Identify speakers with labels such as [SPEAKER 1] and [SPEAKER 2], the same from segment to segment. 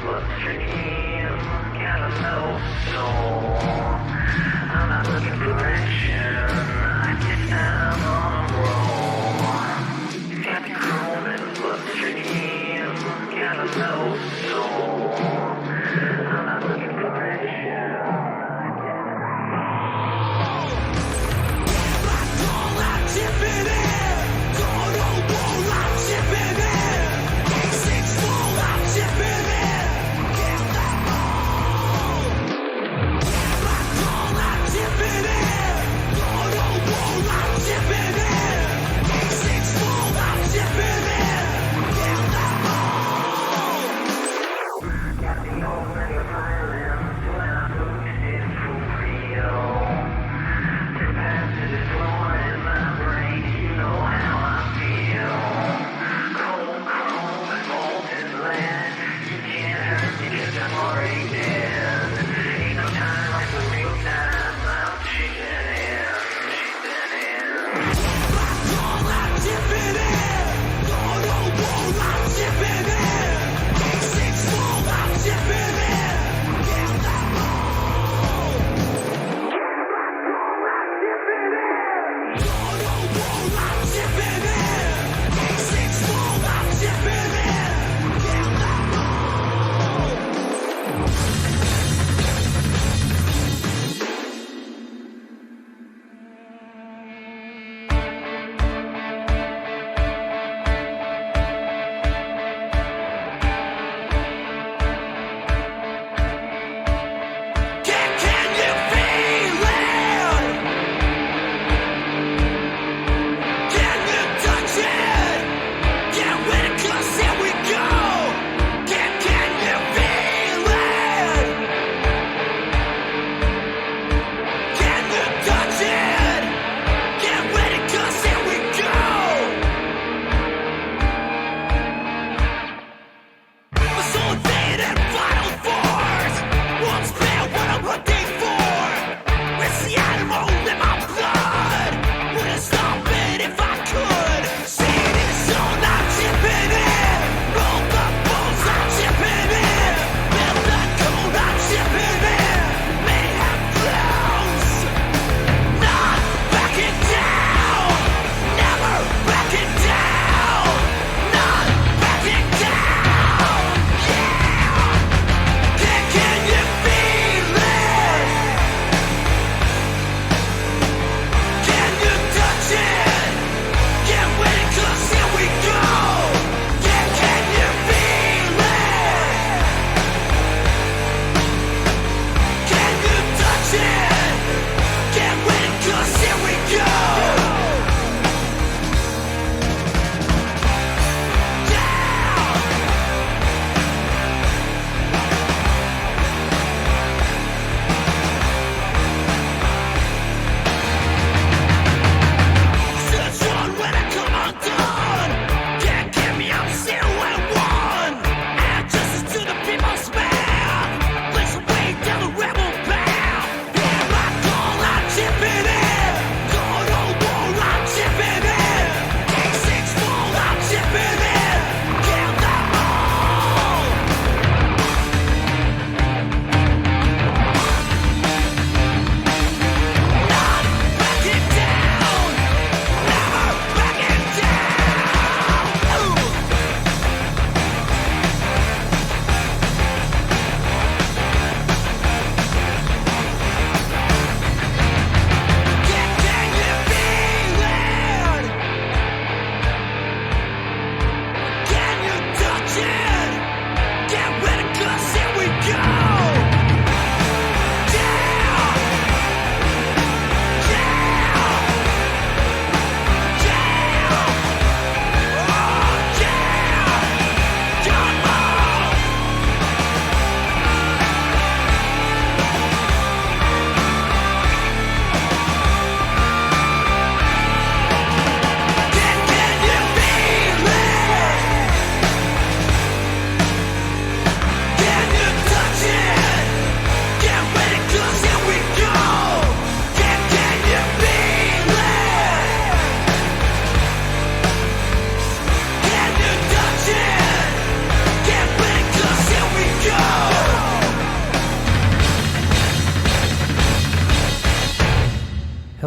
[SPEAKER 1] bloodstream, got a low soul. I'm not looking for action, I guess I'm on a roll. Got the chrome in the bloodstream, got a low soul. I'm not looking for action.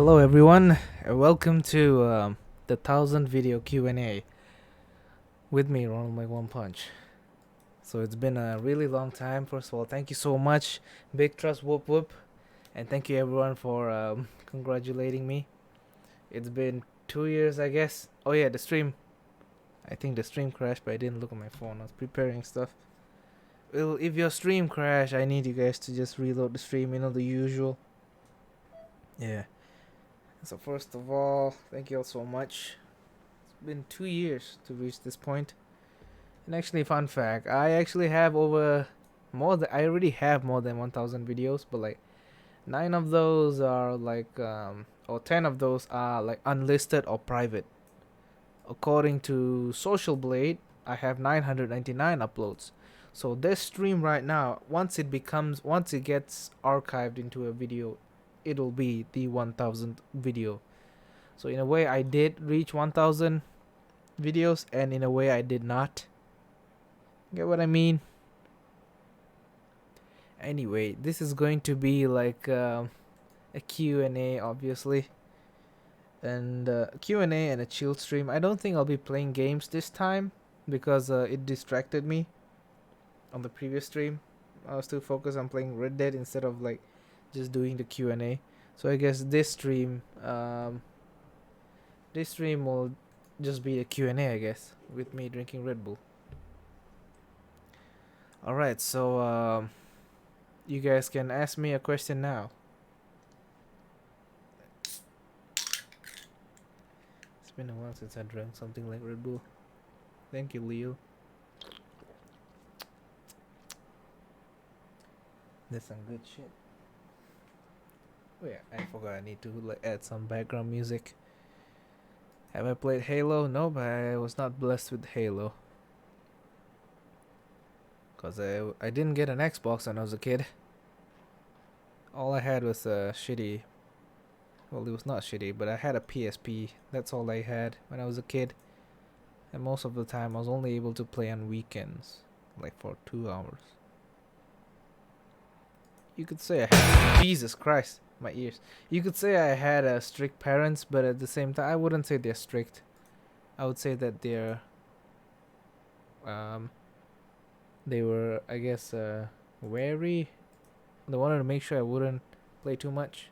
[SPEAKER 2] Hello everyone, welcome to the 1000 video Q&A with me, Ronald Like One Punch. So it's been a really long time. First of all, thank you so much, big trust, whoop whoop, and thank you everyone for congratulating me. It's been 2 years, I guess. Oh yeah, the stream. I think the stream crashed, but I didn't look at my phone. I was preparing stuff. Well, if your stream crashed, I need you guys to just reload the stream, the usual. Yeah. So first of all, thank you all so much. It's been 2 years to reach this point. And actually, fun fact, I already have more than 1000 videos, but like 9 of those are like or 10 of those are like unlisted or private. According to Social Blade, I have 999 uploads. So this stream right now, once it gets archived into a video, it'll be the 1000th video. So in a way I did reach 1000 videos, and in a way I did not. Get what I mean? Anyway, this is going to be like a Q&A, obviously. And Q&A and a chill stream. I don't think I'll be playing games this time because it distracted me on the previous stream. I was too focused on playing Red Dead instead of like just doing the Q&A. So I guess this stream will just be a Q&A, I guess, with me drinking Red Bull. Alright, so you guys can ask me a question now. It's been a while since I drank something like Red Bull. Thank you, Leo. That's some good shit. Oh yeah, I forgot I need to like add some background music. Have I played Halo? No, but I was not blessed with Halo. Cause I didn't get an Xbox when I was a kid. All I had was a shitty... Well, it was not shitty, but I had a PSP. That's all I had when I was a kid. And most of the time I was only able to play on weekends. Like for 2 hours. You could say I had... Jesus Christ, my ears. You could say I had strict parents, but at the same time I wouldn't say they're strict. I would say that they're... they were, I guess, wary. They wanted to make sure I wouldn't play too much.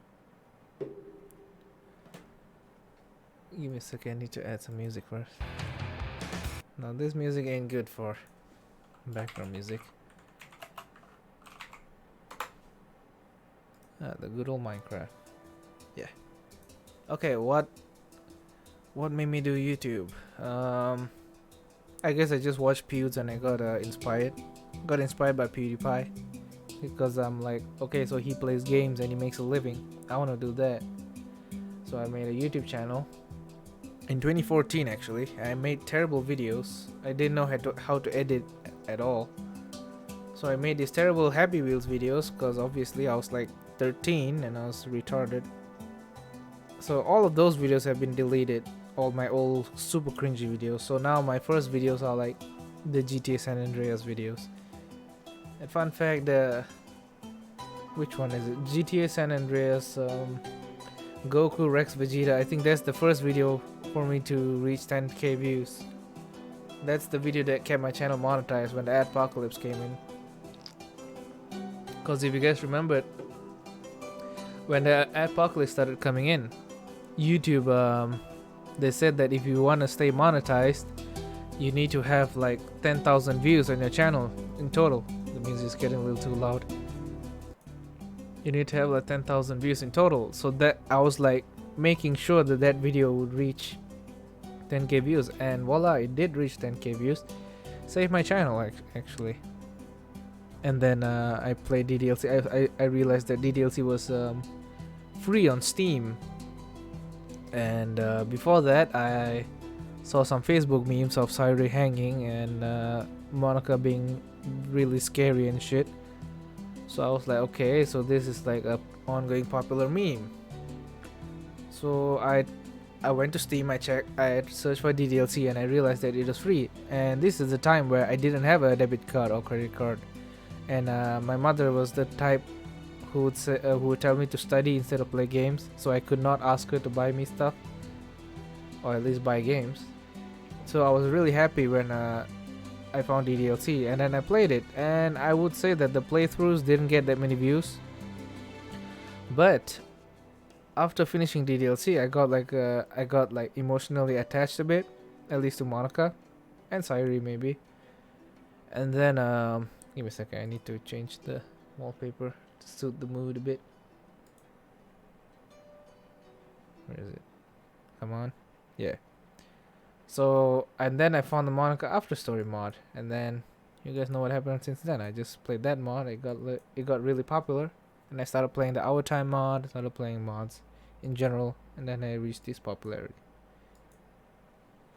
[SPEAKER 2] Give me a second, I need to add some music first. Now this music ain't good for background music. The good old Minecraft. Yeah. Okay, what made me do YouTube? I guess I just watched Pewds and I got inspired. Got inspired by PewDiePie. Because I'm like, okay, so he plays games and he makes a living. I want to do that. So I made a YouTube channel. In 2014 actually. I made terrible videos. I didn't know how to edit at all. So I made these terrible Happy Wheels videos because obviously I was like 13 and I was retarded. So all of those videos have been deleted. All my old super cringy videos. So now my first videos are like the GTA San Andreas videos. And fun fact, which one is it? GTA San Andreas Goku Rex Vegeta. I think that's the first video for me to reach 10k views. That's the video that kept my channel monetized when the adpocalypse came in. Because if you guys remember, when the adpocalypse started coming in, YouTube they said that if you want to stay monetized, you need to have like 10,000 views on your channel in total. The music is getting a little too loud. You need to have like 10,000 views in total. So that I was like making sure that that video would reach 10k views, and voila, it did reach 10k views. Saved my channel actually. And then I played DDLC. I realized that DDLC was free on Steam. And before that, I saw some Facebook memes of Sairi hanging and Monica being really scary and shit. So I was like, okay, so this is like a ongoing popular meme. So I went to Steam, I searched for DDLC, and I realized that it was free. And this is the time where I didn't have a debit card or credit card. And my mother was the type who would say who would tell me to study instead of play games, so I could not ask her to buy me stuff, or at least buy games. So I was really happy when I found DDLC, and then I played it, and I would say that the playthroughs didn't get that many views, but after finishing DDLC, I got like emotionally attached a bit, at least to Monica and Sairi maybe. And then give me a second, I need to change the wallpaper to suit the mood a bit. Where is it? Come on. Yeah. So, and then I found the Monica After Story mod, and then you guys know what happened since then. I just played that mod. It got really popular, and I started playing the Our Time mod. Started playing mods in general, and then I reached this popularity.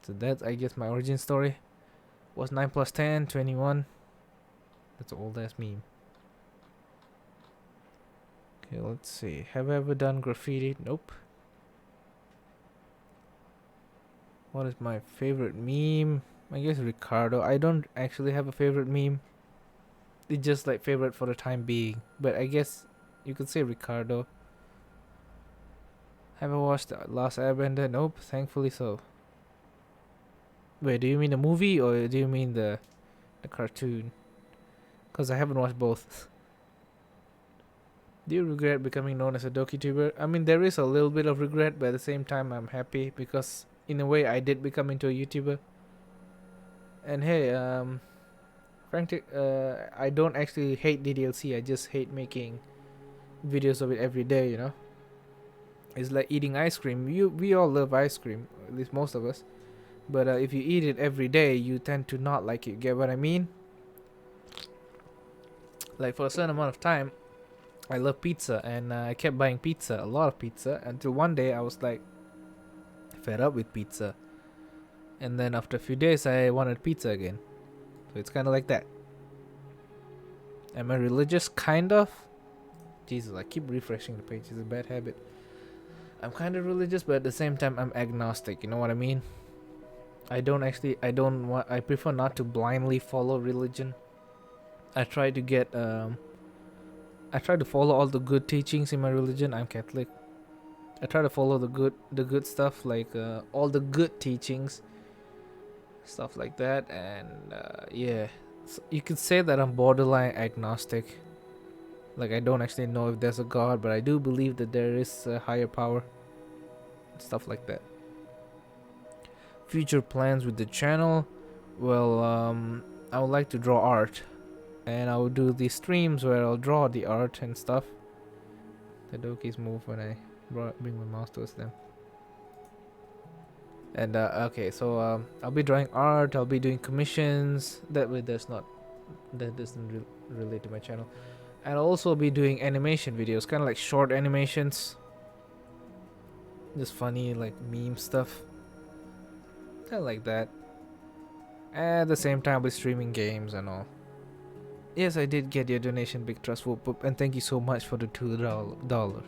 [SPEAKER 2] So that's, I guess, my origin story. Was 9 plus 10, 21. That's an old ass meme. Okay, let's see. Have I ever done graffiti? Nope. What is my favorite meme? I guess Ricardo. I don't actually have a favorite meme. It's just like favorite for the time being. But I guess you could say Ricardo. Have I watched The Last Airbender? Nope, thankfully so. Wait, do you mean the movie or do you mean the cartoon? Because I haven't watched both. Do you regret becoming known as a DokiTuber? I mean, there is a little bit of regret, but at the same time, I'm happy because in a way, I did become into a YouTuber. And hey, frankly, I don't actually hate DDLC. I just hate making videos of it every day. You know, it's like eating ice cream. We all love ice cream, at least most of us. But if you eat it every day, you tend to not like it. Get what I mean? Like for a certain amount of time, I love pizza, and I kept buying pizza, a lot of pizza, until one day I was like fed up with pizza, and then after a few days I wanted pizza again. So it's kind of like that. Am I religious? Kind of. Jesus, I keep refreshing the page. It's a bad habit. I'm kind of religious, but at the same time I'm agnostic. You know what I mean? I prefer not to blindly follow religion. I try to follow all the good teachings in my religion. I'm Catholic. I try to follow the good stuff, like all the good teachings, stuff like that, and yeah, so you could say that I'm borderline agnostic. Like I don't actually know if there's a God, but I do believe that there is a higher power, stuff like that. Future plans with the channel, well, I would like to draw art, and I will do these streams where I'll draw the art and stuff. The Dokis move when I bring my mouse towards them. And okay, so I'll be drawing art. I'll be doing commissions. That doesn't relate to my channel. And I'll also be doing animation videos, kind of like short animations, just funny like meme stuff, kind of like that. At the same time, I'll be streaming games and all. Yes, I did get your donation, Big Trust Whoop, and thank you so much for the $2.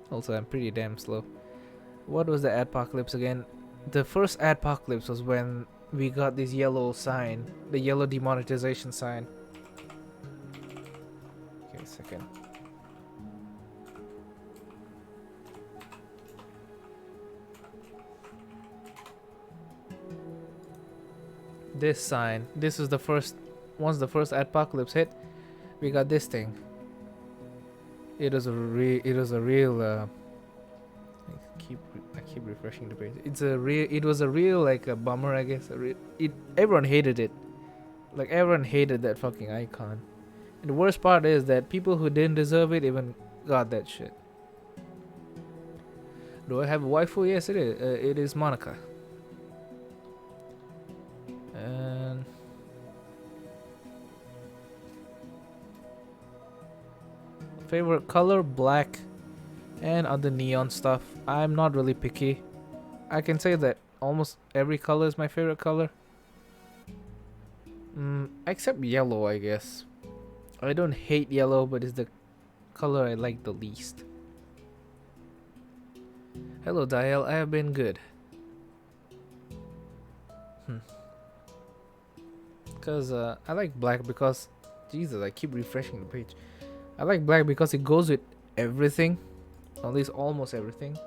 [SPEAKER 2] Also, I'm pretty damn slow. What was the adpocalypse again? The first adpocalypse was when we got this yellow sign, the yellow demonetization sign. Okay, a second. This sign. This is the first. Once the first adpocalypse hit, we got this thing. It was a real. I keep refreshing the page. It was a real like a bummer, I guess. Everyone hated it. Like everyone hated that fucking icon. And the worst part is that people who didn't deserve it even got that shit. Do I have a waifu? Yes, it is. It is Monica. And favorite color, black, and other neon stuff. I'm not really picky. I can say that almost every color is my favorite color. Except yellow, I guess. I don't hate yellow, but it's the color I like the least. Hello, Dial. I have been good. Cause I like black because, Jesus, I keep refreshing the page. I like black because it goes with everything, at least almost everything.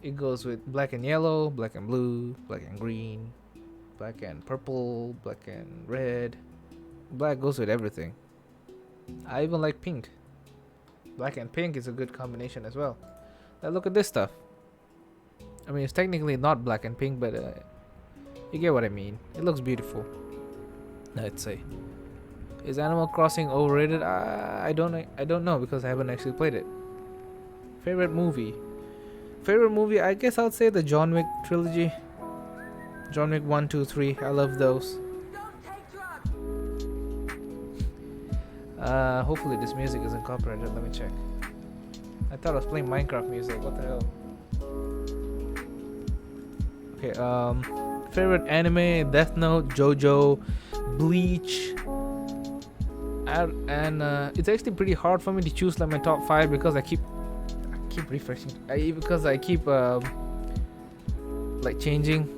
[SPEAKER 2] It goes with black and yellow, black and blue, black and green, black and purple, black and red. Black goes with everything. I even like pink. Black and pink is a good combination as well. Now look at this stuff. I mean, it's technically not black and pink, but you get what I mean. It looks beautiful, I'd say. Is Animal Crossing overrated? I don't know because I haven't actually played it. Favorite movie? Favorite movie? I guess I'd say the John Wick trilogy. John Wick 1, 2, 3. I love those. Hopefully this music isn't copyrighted. Let me check. I thought I was playing Minecraft music. What the hell? Okay. Favorite anime: Death Note, JoJo, Bleach. And it's actually pretty hard for me to choose like my top 5 because I keep refreshing. Because I keep like changing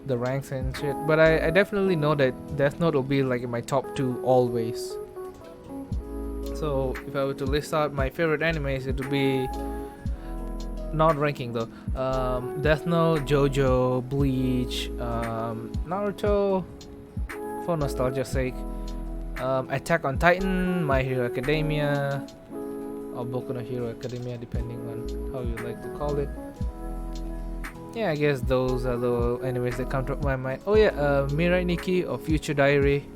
[SPEAKER 2] the ranks and shit. But I definitely know that Death Note will be like in my top 2 always. So if I were to list out my favorite animes, it would be not ranking though. Death Note, JoJo, Bleach, Naruto, for nostalgia's sake. Attack on Titan, My Hero Academia, or Boku no Hero Academia, depending on how you like to call it. Yeah, I guess those are the animes that come to my mind. Oh yeah, Mirai Nikki or Future Diary,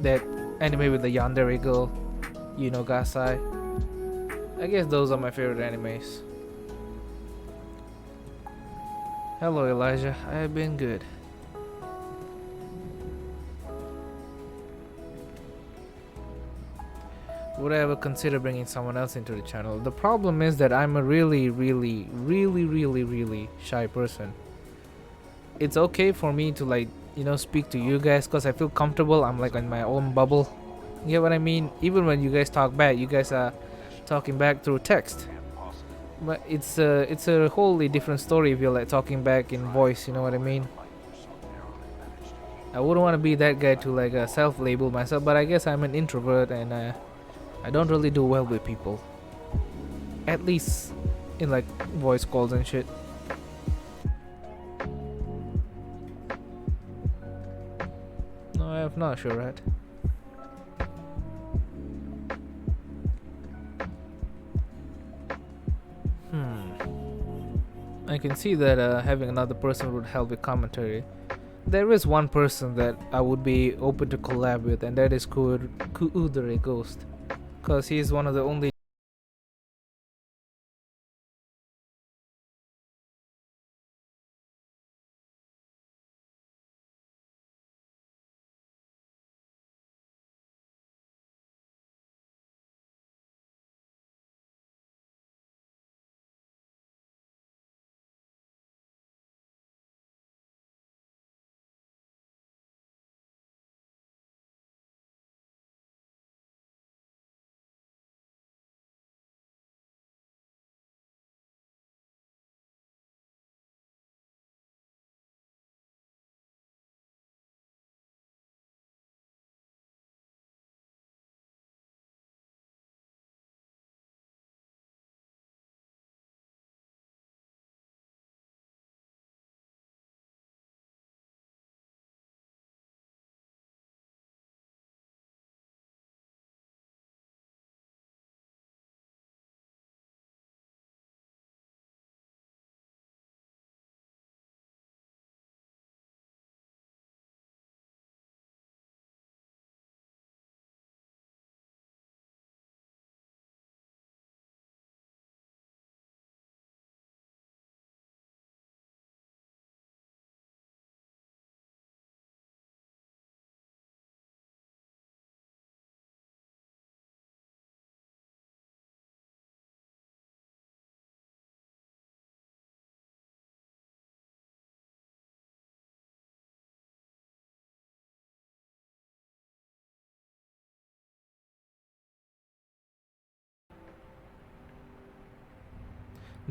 [SPEAKER 2] that anime with the yandere girl, Gasai. I guess those are my favorite animes. Hello Elijah, I have been good. Would I ever consider bringing someone else into the channel? The problem is that I'm a really shy person. It's okay for me to speak to you guys because I feel comfortable. I'm like in my own bubble. You get what I mean? Even when you guys talk back, you guys are talking back through text. But it's a wholly different story if you're like talking back in voice. You know what I mean? I wouldn't want to be that guy to self-label myself, but I guess I'm an introvert and I don't really do well with people. At least in voice calls and shit. No, I have not, sure, right? I can see that having another person would help with commentary. There is one person that I would be open to collab with, and that is Kuudere Ghost. Because he's one of the only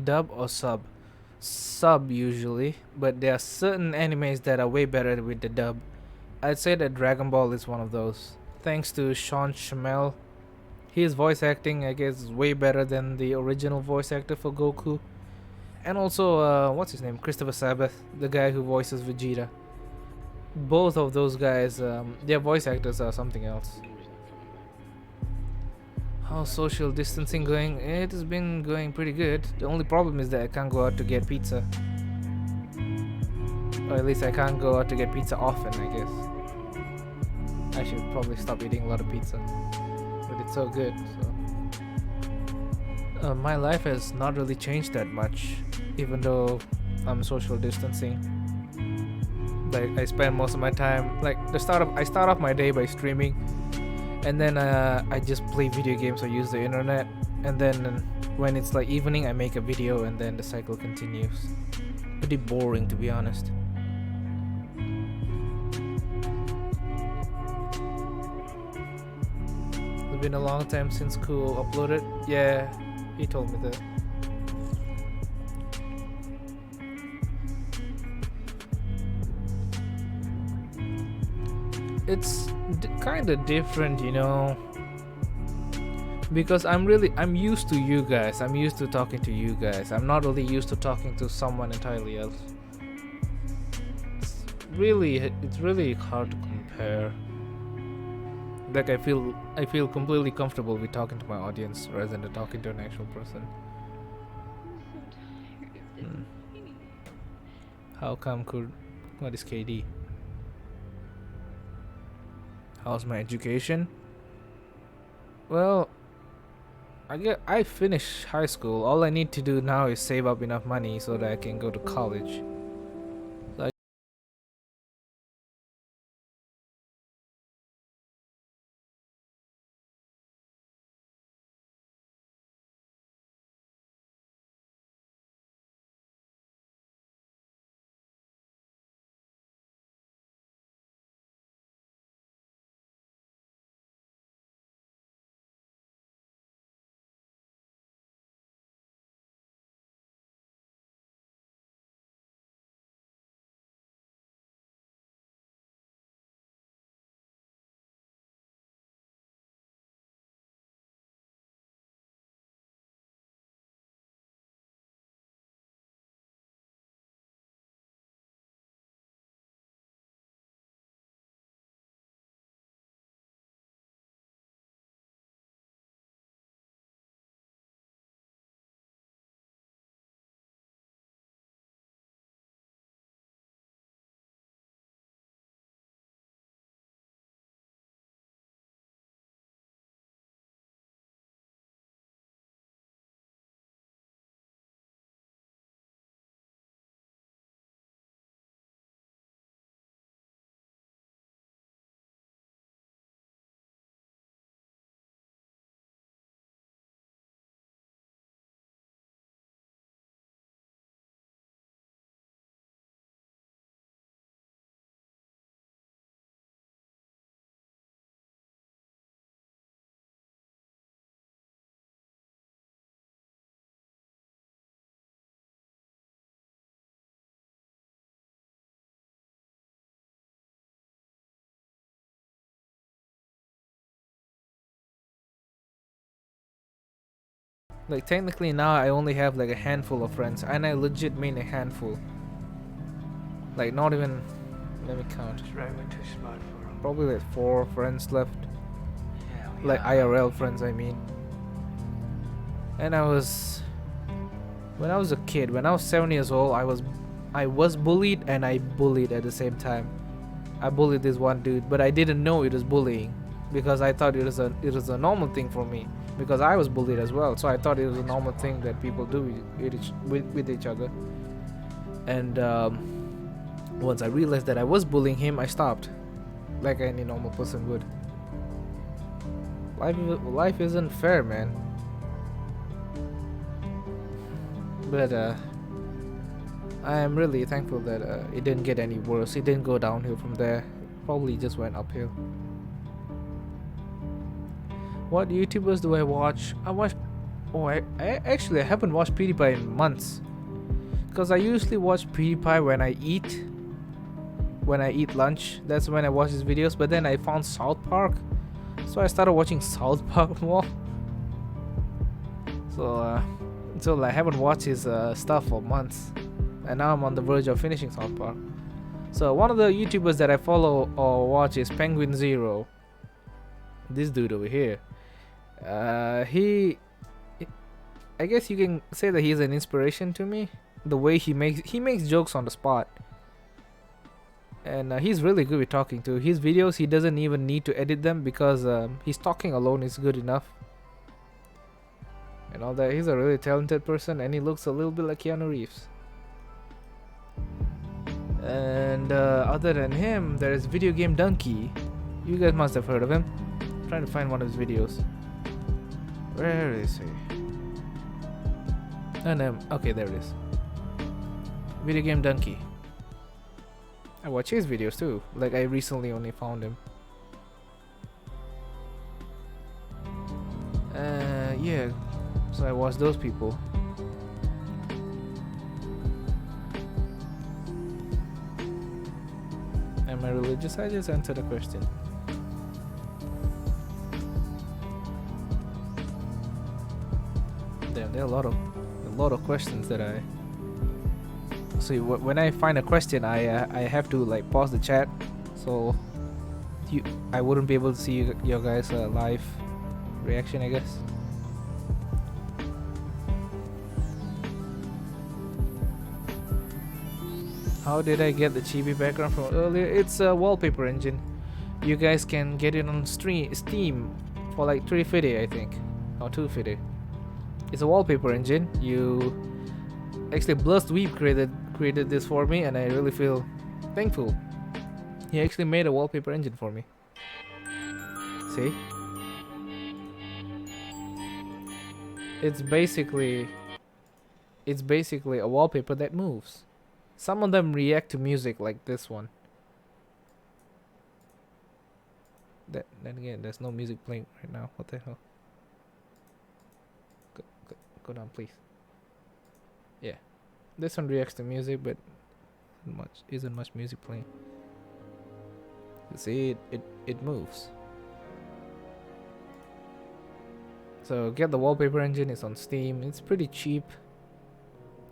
[SPEAKER 2] dub or sub. Sub usually, but there are certain animes that are way better with the dub. I'd say that Dragon Ball is one of those. Thanks to Sean Schemmel, his voice acting, I guess, is way better than the original voice actor for Goku. And also, what's his name? Christopher Sabath, the guy who voices Vegeta. Both of those guys, their voice actors are something else. How's social distancing going? It has been going pretty good. The only problem is that I can't go out to get pizza. Or at least I can't go out to get pizza often, I guess. I should probably stop eating a lot of pizza. But it's so good, so. My life has not really changed that much, even though I'm social distancing. Like, I spend most of my time, like, I start off my day by streaming, and then I just play video games or use the internet, and then when it's like evening I make a video, and then the cycle continues. Pretty boring, to be honest. It's been a long time since Cool uploaded. Yeah, he told me that. It's kind of different, you know, because I'm used to you guys. I'm used to talking to you guys. I'm not really used to talking to someone entirely else. It's really hard to compare. Like, I feel completely comfortable with talking to my audience rather than talking to an actual person. How come could what is KD? How's my education? Well, I finished high school. All I need to do now is save up enough money so that I can go to college. Like, technically now I only have like a handful of friends, and I legit mean a handful. Like, not even, let me count. Probably like 4 friends left. Like IRL friends, I mean. And when I was a kid, when I was 7 years old, I was bullied, and I bullied at the same time. I bullied this one dude, but I didn't know it was bullying, because I thought it was a normal thing for me, because I was bullied as well. So I thought it was a normal thing that people do with each other. And once I realized that I was bullying him, I stopped, like any normal person would. Life isn't fair, man. But I am really thankful that it didn't get any worse. It didn't go downhill from there. Probably just went uphill. What YouTubers do I watch? I actually haven't watched PewDiePie in months, because I usually watch PewDiePie when I eat, when I eat lunch. That's when I watch his videos. But then I found South Park, so I started watching South Park more. So I haven't watched his stuff for months, and now I'm on the verge of finishing South Park. So one of the YouTubers that I follow or watch is Penguin Zero. This dude over here. I guess you can say that he's an inspiration to me. The way he makes jokes on the spot, and he's really good with talking too. His videos, he doesn't even need to edit them because his talking alone is good enough. And all that. He's a really talented person, and he looks a little bit like Keanu Reeves. And other than him, there is Video Game Donkey. You guys must have heard of him. I'm trying to find one of his videos. Where is he? Okay, there it is. Video Game Donkey. I watch his videos too. Like, I recently only found him. Yeah. So I watch those people. Am I religious? I just answered the question. There are a lot of questions that I see. When I find a question, I have to like pause the chat, so I wouldn't be able to see your guys' live reaction, I guess. How did I get the chibi background from earlier? It's a wallpaper engine. You guys can get it on Steam for like $3.50, I think, or $2.50. It's a wallpaper engine. Actually, Blust Weeb created this for me, and I really feel thankful. He actually made a wallpaper engine for me. See? It's basically a wallpaper that moves. Some of them react to music, like this one. Then again, there's no music playing right now. What the hell? Go down, please. Yeah, this one reacts to music, but isn't much music playing. You see, it moves. So get the wallpaper engine. It's on Steam. It's pretty cheap.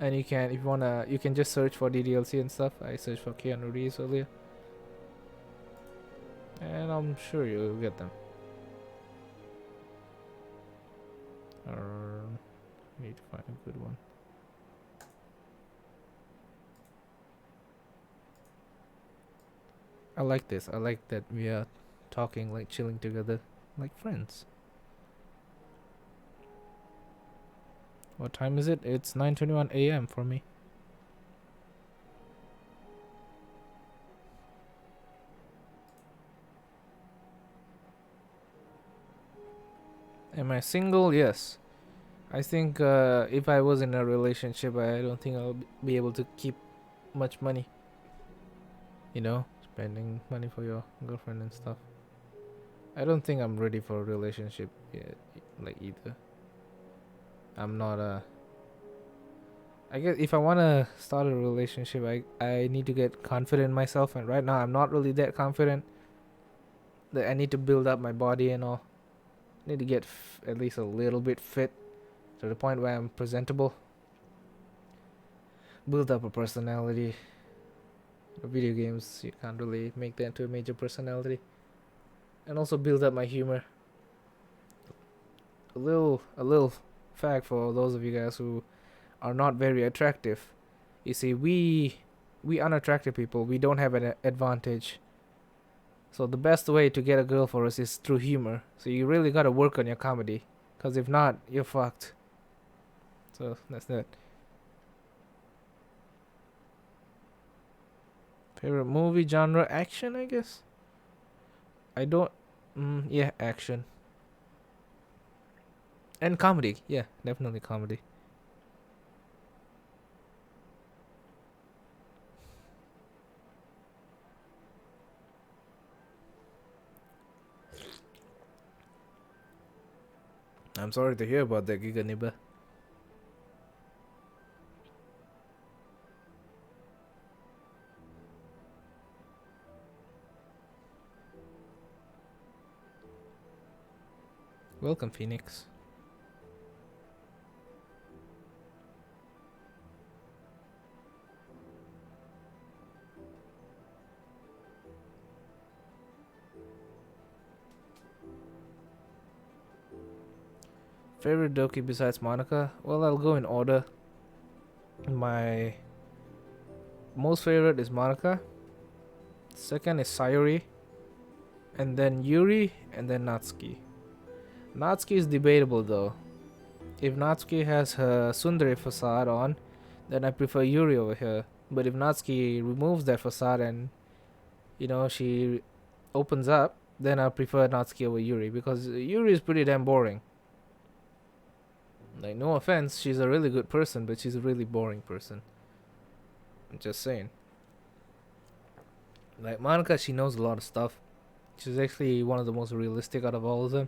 [SPEAKER 2] And you can, if you wanna, you can just search for DDLC and stuff. I searched for Keanu Reeves earlier, and I'm sure you'll get them. Need to find a good one. I like this. I like that we are talking, like chilling together, like friends. What time is it? It's 9:21 a.m. for me. Am I single? Yes. I think if I was in a relationship, I don't think I'll be able to keep much money. You know, spending money for your girlfriend and stuff. I don't think I'm ready for a relationship yet, like either. I'm not I guess if I want to start a relationship, I need to get confident in myself, and right now I'm not really that confident. That I need to build up my body and all. I need to get at least a little bit fit to the point where I'm presentable. Build up a personality. Video games, you can't really make that into a major personality. And also build up my humor. A little fact for those of you guys who are not very attractive. You see, we unattractive people, we don't have an advantage. So the best way to get a girl for us is through humor. So you really gotta work on your comedy, cause if not, you're fucked. So that's that. Favorite movie genre? Action, I guess. I don't. Yeah, action. And comedy. Yeah, definitely comedy. I'm sorry to hear about that, Giga Nibba. Welcome, Phoenix. Favorite Doki besides Monica? Well, I'll go in order. My most favorite is Monica. Second is Sayuri. And then Yuri. And then Natsuki. Natsuki is debatable though. If Natsuki has her Sundari facade on, then I prefer Yuri over here. But if Natsuki removes that facade and, she opens up, then I prefer Natsuki over Yuri. Because Yuri is pretty damn boring. Like, no offense, she's a really good person, but she's a really boring person. I'm just saying. Like, Monica, she knows a lot of stuff. She's actually one of the most realistic out of all of them.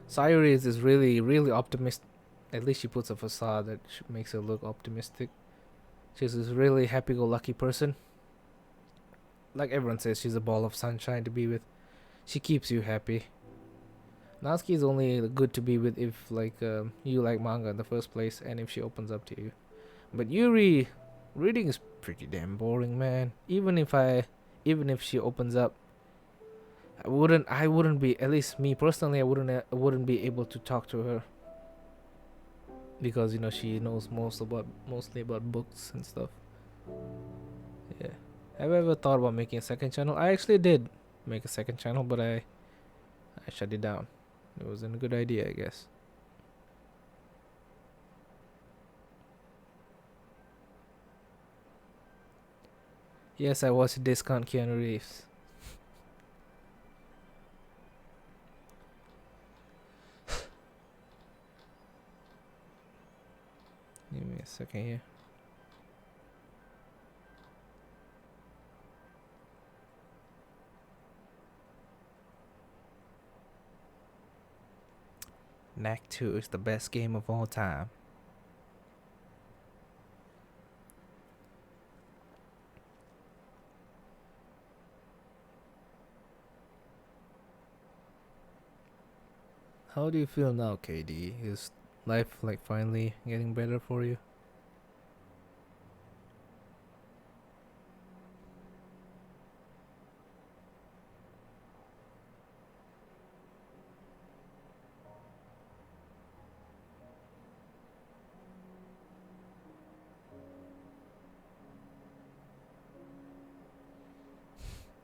[SPEAKER 2] Sayuri is really, really optimistic. At least she puts a facade that makes her look optimistic. She's this really happy-go-lucky person. Like everyone says, she's a ball of sunshine to be with. She keeps you happy. Natsuki is only good to be with if you like manga in the first place and if she opens up to you. But Yuri, reading is pretty damn boring, man. Even if she opens up, I wouldn't be, at least me personally, I wouldn't be able to talk to her. Because she knows mostly about books and stuff. Yeah. Have I ever thought about making a second channel? I actually did make a second channel, but I shut it down. It wasn't a good idea, I guess. Yes, I watched Discount Keanu Reeves. Give me a second here. Knack 2 is the best game of all time. How do you feel now, KD? Is life finally getting better for you?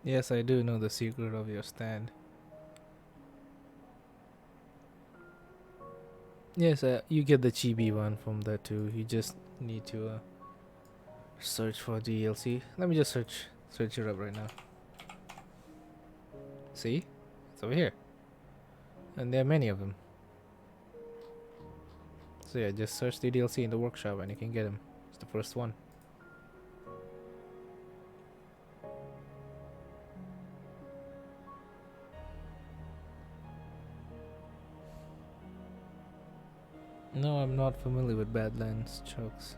[SPEAKER 2] Yes, I do know the secret of your stand. Yes, you get the chibi one from that too. You just need to search for DDLC. Let me just search it up right now. See? It's over here. And there are many of them. So yeah, just search DDLC in the workshop and you can get them. It's the first one. No, I'm not familiar with Badlands Chucks.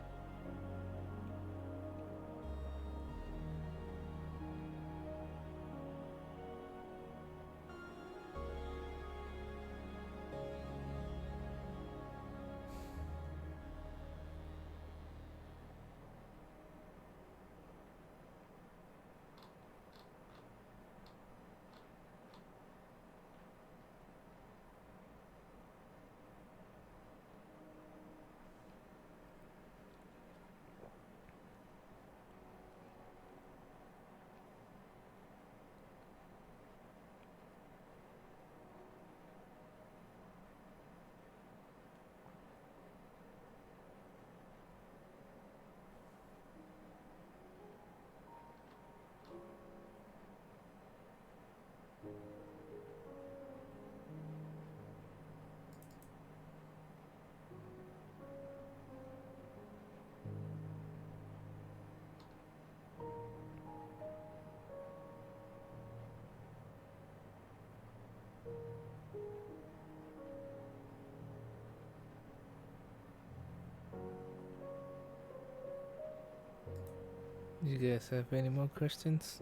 [SPEAKER 2] You guys have any more questions?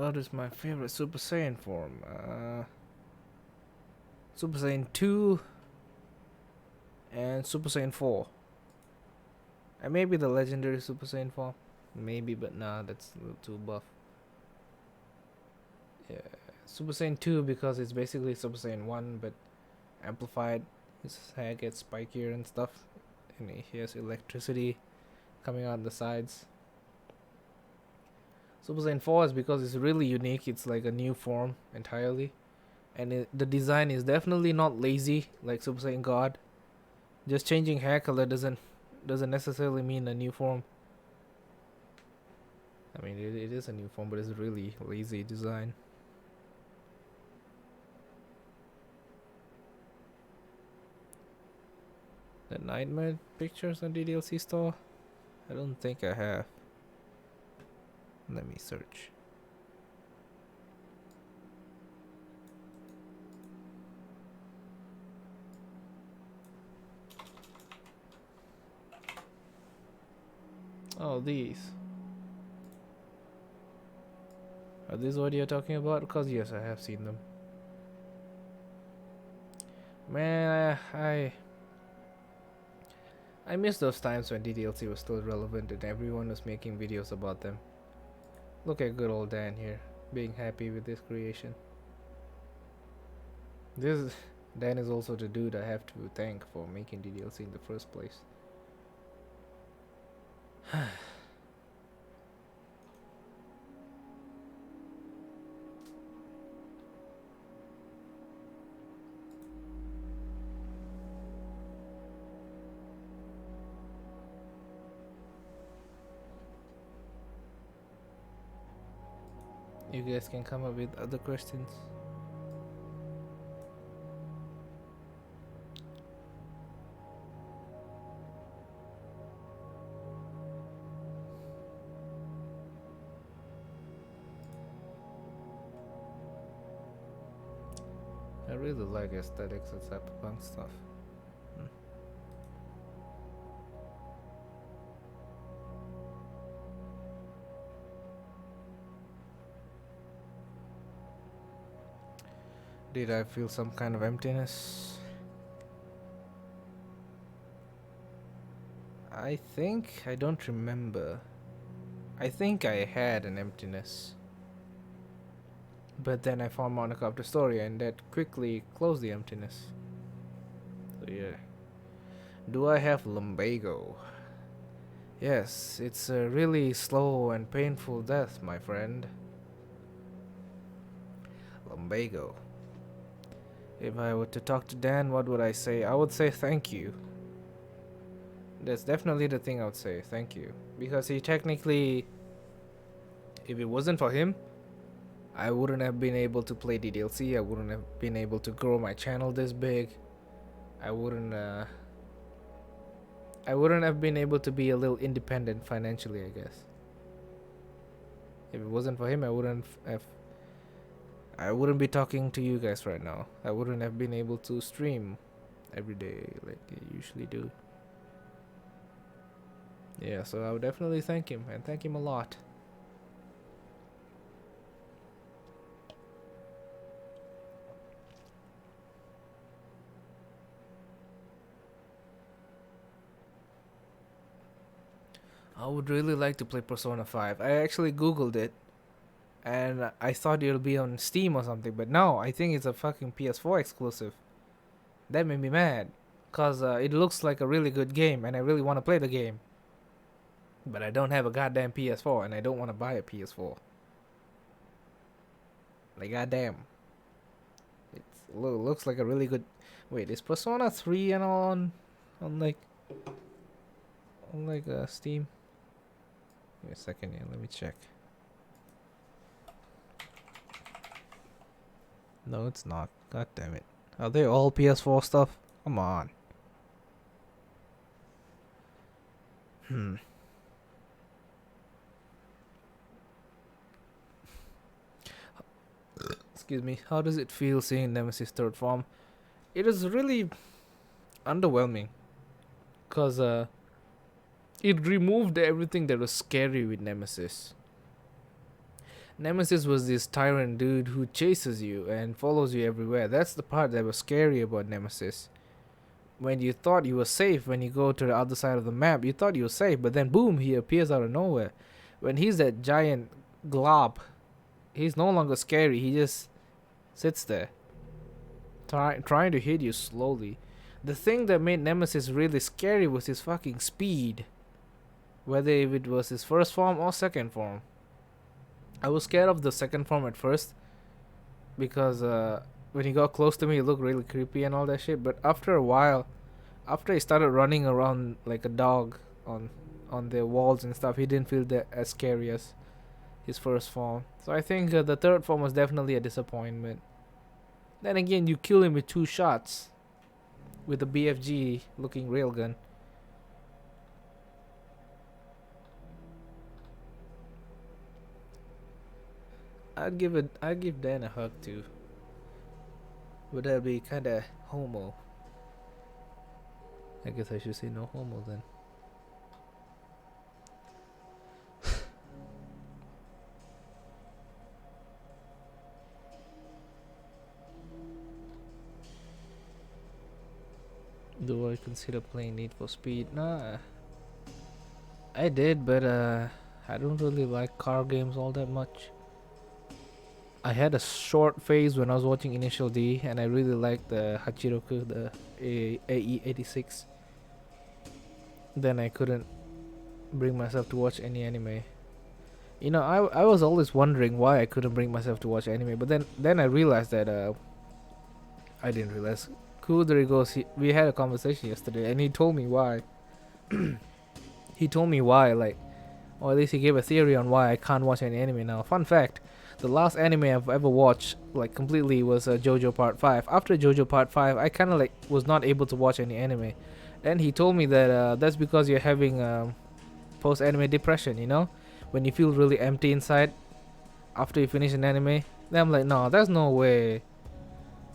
[SPEAKER 2] What is my favorite Super Saiyan form? Super Saiyan 2 and Super Saiyan 4. And maybe the legendary Super Saiyan form. Maybe, but nah, that's a little too buff. Yeah, Super Saiyan 2 because it's basically Super Saiyan 1 but amplified. His hair gets spikier and stuff. And he has electricity coming out the sides. Super Saiyan 4 is because it's really unique. It's like a new form entirely. And the design is definitely not lazy like Super Saiyan God. Just changing hair color doesn't necessarily mean a new form. I mean, it is a new form, but it's really lazy design. The Nightmare pictures on DDLC store? I don't think I have. Let me search. Oh, these. Are these what you're talking about? Because yes, I have seen them. Man, I miss those times when DDLC was still relevant and everyone was making videos about them. Look at good old Dan here, being happy with this creation. Dan is also the dude I have to thank for making DDLC in the first place. You guys can come up with other questions. I really like aesthetics and cyberpunk stuff. Did I feel some kind of emptiness? I don't remember. I think I had an emptiness. But then I found Monica after story and that quickly closed the emptiness. So yeah. Do I have lumbago? Yes, it's a really slow and painful death, my friend. Lumbago. If I were to talk to Dan, what would I say? I would say thank you. That's definitely the thing I would say, thank you. Because he technically, if it wasn't for him, I wouldn't have been able to play DDLC, I wouldn't have been able to grow my channel this big. I wouldn't have been able to be a little independent financially, I guess. If it wasn't for him, I wouldn't be talking to you guys right now. I wouldn't have been able to stream every day like I usually do. Yeah, so I would definitely thank him, and thank him a lot. I would really like to play Persona 5. I actually googled it and I thought it'll be on Steam or something, but no, I think it's a fucking PS4 exclusive. That made me mad, cause it looks like a really good game and I really want to play the game. But I don't have a goddamn PS4 and I don't want to buy a PS4. Like goddamn. It looks like a really good. Wait, is Persona 3 and all on Steam? Wait a second here, let me check. No, it's not. God damn it. Are they all PS4 stuff? Come on. Excuse me. How does it feel seeing Nemesis third form? It is really underwhelming. Cause it removed everything that was scary with Nemesis. Nemesis was this tyrant dude who chases you and follows you everywhere. That's the part that was scary about Nemesis. When you thought you were safe, when you go to the other side of the map, you thought you were safe, but then boom, he appears out of nowhere. When he's that giant glob, he's no longer scary. He just sits there, trying to hit you slowly. The thing that made Nemesis really scary was his fucking speed. Whether if it was his first form or second form. I was scared of the second form at first because when he got close to me, he looked really creepy and all that shit. But after a while, after he started running around like a dog on the walls and stuff, he didn't feel that as scary as his first form. So I think the third form was definitely a disappointment. Then again, you kill him with 2 shots with a BFG looking railgun. I'd give Dan a hug too. But that'd be kinda homo. I guess I should say no homo then. Do I consider playing Need for Speed? Nah. I did, but I don't really like car games all that much. I had a short phase when I was watching Initial D, and I really liked the Hachiroku, the AE86. Then I couldn't bring myself to watch any anime. You know, I was always wondering why I couldn't bring myself to watch anime, but then I realized that I didn't realize. Kudri goes, we had a conversation yesterday, and he told me why. He told me why, like, or at least he gave a theory on why I can't watch any anime now. Fun fact: the last anime I've ever watched, like completely, was JoJo Part 5. After JoJo Part 5, I kind of like was not able to watch any anime. And he told me that that's because you're having post-anime depression, you know? When you feel really empty inside after you finish an anime. Then I'm like, no, there's no way.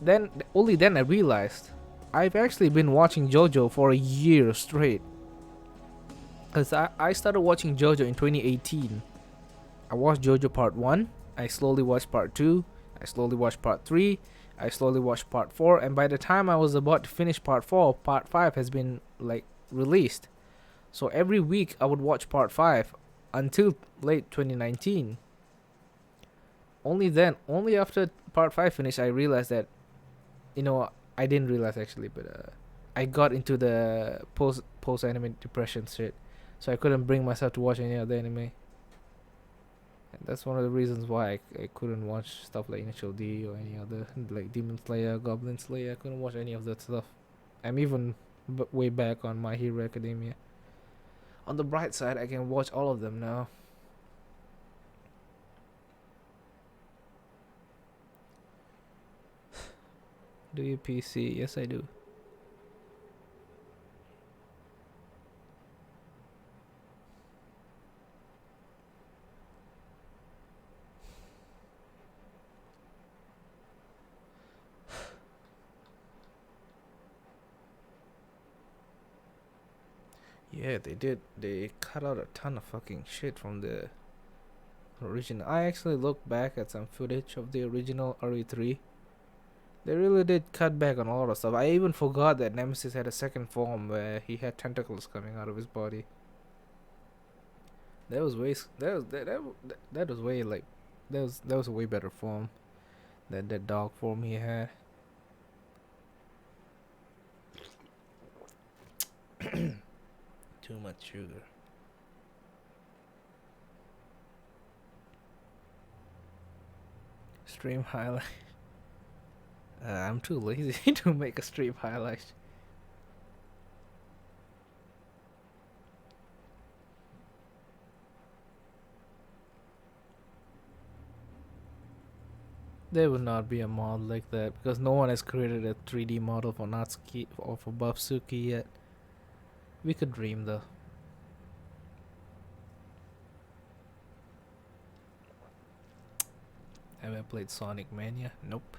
[SPEAKER 2] Then, only then I realized I've actually been watching JoJo for a year straight. Because I started watching JoJo in 2018. I watched JoJo Part 1. I slowly watched Part 2. I slowly watched Part 3. I slowly watched Part 4. And by the time I was about to finish Part 4, Part 5 has been like released. So every week I would watch Part 5 until late 2019. Only then, only after Part 5 finished, I realized that, you know, I didn't realize actually, but I got into the post anime depression shit. So I couldn't bring myself to watch any other anime. And that's one of the reasons why I couldn't watch stuff like Initial D or any other, like Demon Slayer, Goblin Slayer. I couldn't watch any of that stuff. I'm even way back on My Hero Academia. On the bright side, I can watch all of them now. Do you PC? Yes, I do. Yeah, they did. They cut out a ton of fucking shit from the original. I actually looked back at some footage of the original RE3. They really did cut back on a lot of stuff. I even forgot that Nemesis had a second form where he had tentacles coming out of his body. That was way that was way like that was a way better form than that dog form he had. Too much sugar. Stream highlight. I'm too lazy to make a stream highlight. There will not be a mod like that because no one has created a 3D model for Natsuki or for Buffsuki yet. We could dream though. Have I played Sonic Mania? Nope.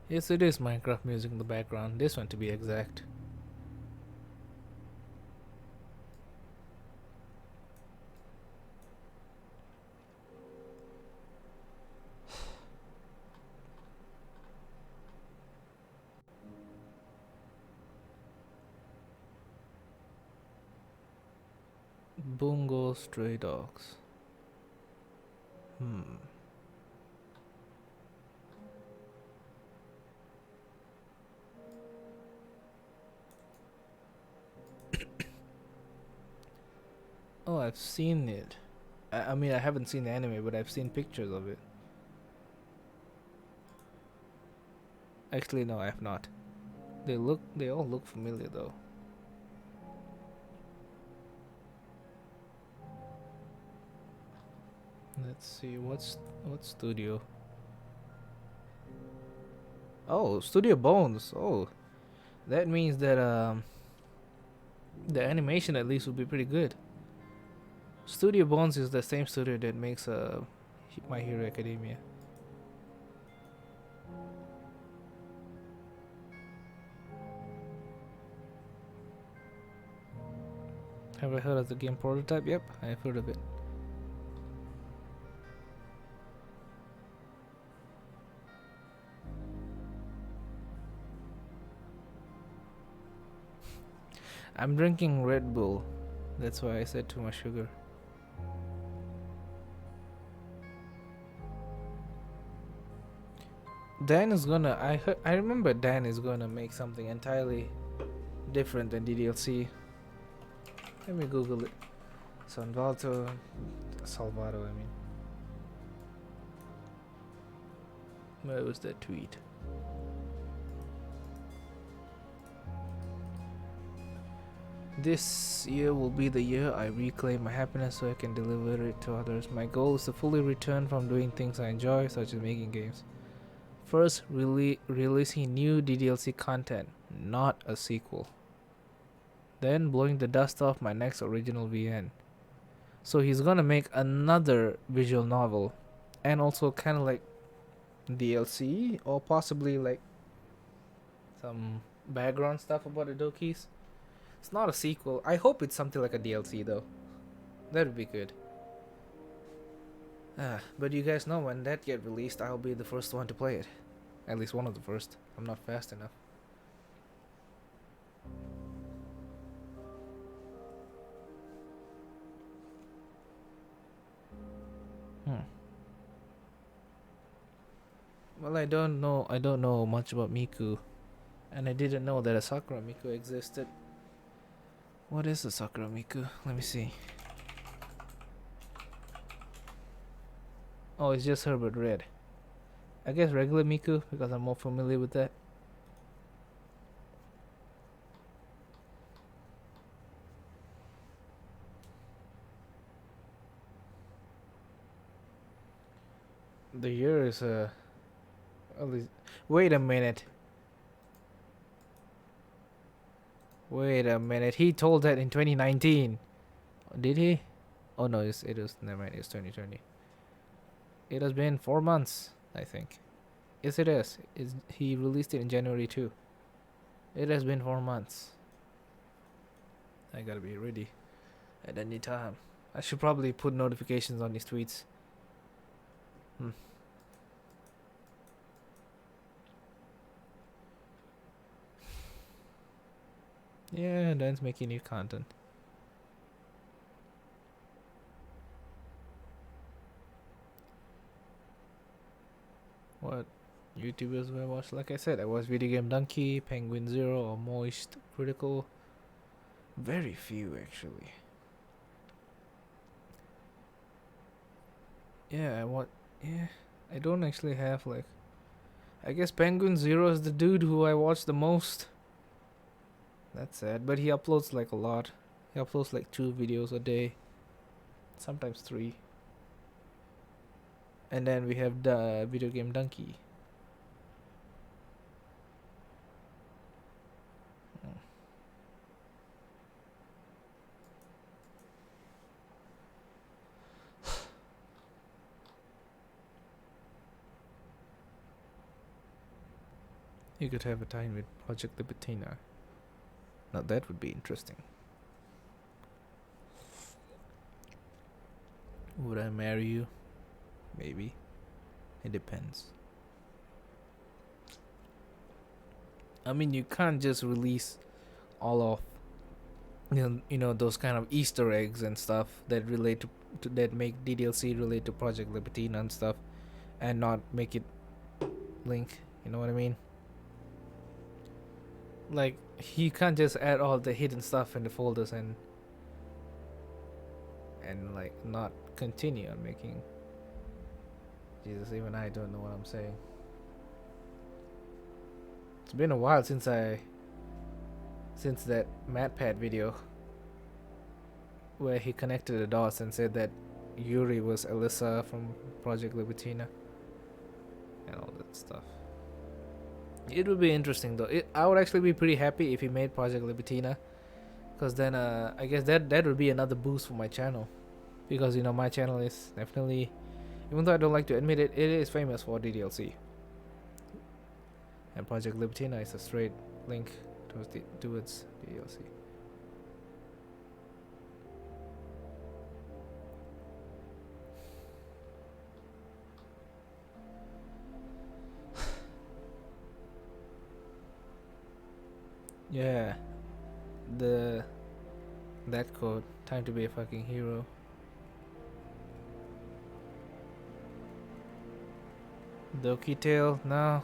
[SPEAKER 2] Yes, it is Minecraft music in the background. This one to be exact. Bungo Stray Dogs. Hmm. Oh, I've seen it. I mean, I haven't seen the anime, but I've seen pictures of it. Actually, no, I have not. They all look familiar though. Let's see, what studio? Oh, Studio Bones. Oh, that means that the animation at least will be pretty good. Studio Bones is the same studio that makes My Hero Academia. Have I heard of the game Prototype? Yep, I've heard of it. I'm drinking Red Bull. That's why I said too much sugar. Dan is gonna. I remember Dan is gonna make something entirely different than DDLC. Let me Google it. Salvato, I mean. Where was that tweet? This year will be the year I reclaim my happiness so I can deliver it to others. My goal is to fully return from doing things I enjoy, such as making games. First, releasing new DDLC content, not a sequel. Then, blowing the dust off my next original VN. So he's gonna make another visual novel, and also kind of like DLC, or possibly like some background stuff about the Dokis. It's not a sequel. I hope it's something like a DLC though. That would be good. But you guys know when that get released, I'll be the first one to play it. At least one of the first. I'm not fast enough. Well, I don't know much about Miku, and I didn't know that a Sakura Miku existed. What is a Sakura Miku? Let me see. Oh, it's just her but red. I guess regular Miku because I'm more familiar with that. The year is wait a minute. Wait a minute. He told that in 2019. Did he? Oh no, it was never mind. It's 2020. It has been 4 months, I think. Yes, it is. He released it in January too. It has been 4 months. I gotta be ready at any time. I should probably put notifications on his tweets. Yeah, Dan's making new content. What YouTubers do I watch? Like I said, I watch Video Game Donkey, Penguin Zero, or Moist Critical. Very few, actually. Yeah, I don't actually have like. I guess Penguin Zero is the dude who I watch the most. That's sad, but he uploads like a lot. He uploads like 2 videos a day, sometimes 3. And then we have the Video Game Donkey. You could have a time with Project Libitina. Now that would be interesting. Would I marry you? Maybe. It depends. I mean, you can't just release all of you know those kind of Easter eggs and stuff that relate to that make DDLC relate to Project Libertina and stuff, and not make it link. You know what I mean? Like he can't just add all the hidden stuff in the folders and like not continue on making. Jesus, even I don't know what I'm saying. It's been a while since that MatPat video where he connected the dots and said that Yuri was Alyssa from Project Libertina and all that stuff. It would be interesting though. I would actually be pretty happy if he made Project Libertina, because then I guess that would be another boost for my channel, because you know my channel is definitely, even though I don't like to admit it, it is famous for DDLC, and Project Libertina is a straight link towards DDLC. Yeah, that code, time to be a fucking hero. Doki Tail, no.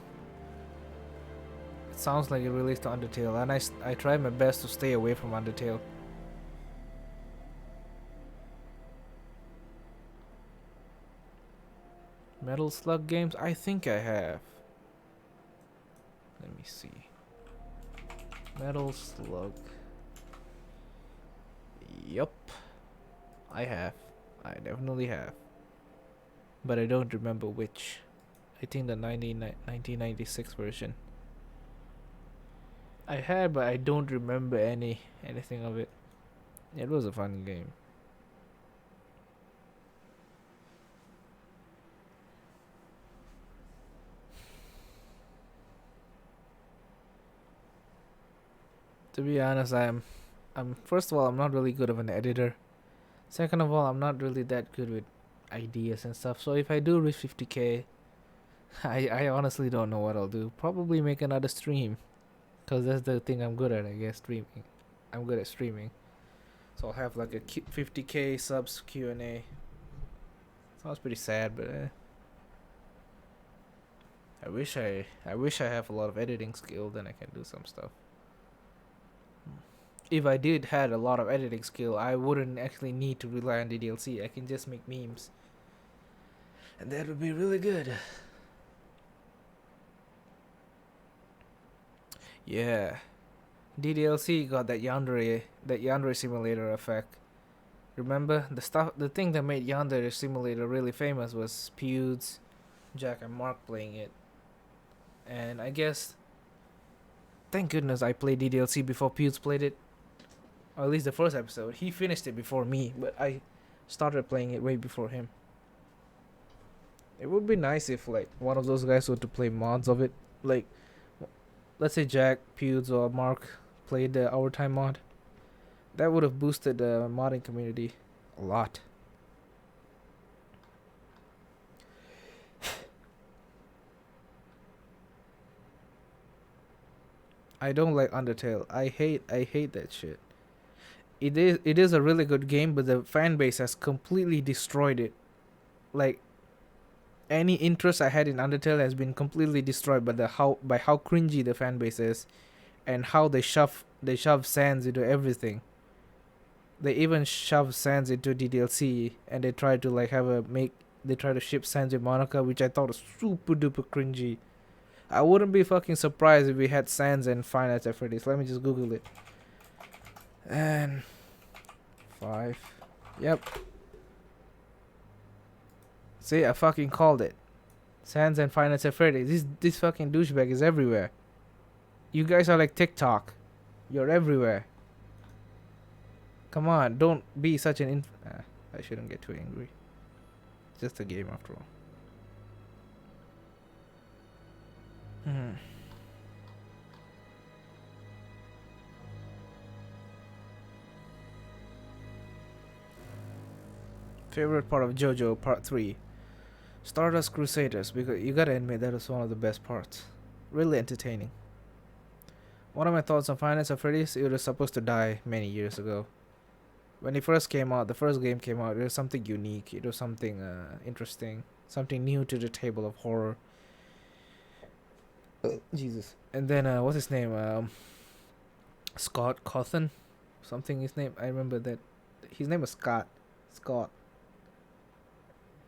[SPEAKER 2] It sounds like it relates to Undertale, and I try my best to stay away from Undertale. Metal Slug games? I think I have. Let me see. Metal Slug. Yup. I have. I definitely have. But I don't remember which. I think the 1996 version. I had, but I don't remember anything of it. It was a fun game. To be honest, I'm first of all, I'm not really good of an editor. Second of all, I'm not really that good with ideas and stuff. So if I do reach 50k, I honestly don't know what I'll do. Probably make another stream, cause that's the thing I'm good at, I guess, streaming. I'm good at streaming. So I'll have like a 50k subs QnA. Sounds pretty sad, but I wish I have a lot of editing skill, then I can do some stuff. If I did had a lot of editing skill, I wouldn't actually need to rely on DDLC. I can just make memes, and that would be really good. Yeah, DDLC got that Yandere simulator effect. Remember the thing that made Yandere simulator really famous was Pewds, Jack, and Mark playing it, and I guess, thank goodness I played DDLC before Pewds played it. Or at least the first episode. He finished it before me, but I started playing it way before him. It would be nice if like one of those guys were to play mods of it. Like, let's say Jack, Pewds, or Mark played the Our Time mod. That would have boosted the modding community a lot. I don't like Undertale. I hate that shit. It is a really good game, but the fan base has completely destroyed it. Like, any interest I had in Undertale has been completely destroyed by how cringy the fan base is, and how they shove Sans into everything. They even shove Sans into DDLC, and they try to like they try to ship Sans with Monica, which I thought was super duper cringy. I wouldn't be fucking surprised if we had Sans and Five Nights at Freddy's. Let me just Google it. And 5. Yep. See, I fucking called it. Sans and Five Nights at Freddy's. This fucking douchebag is everywhere. You guys are like TikTok. You're everywhere. Come on, don't be such an I shouldn't get too angry. It's just a game after all. Favorite part of JoJo Part 3. Stardust Crusaders, because you gotta admit that was one of the best parts. Really entertaining. One of my thoughts on Finance of Freddy's, it was supposed to die many years ago. When it first came out, the first game came out, it was something unique. It was something interesting, something new to the table of horror. Jesus. And then what's his name? Scott Cawthon, something his name. I remember that his name was Scott. Scott.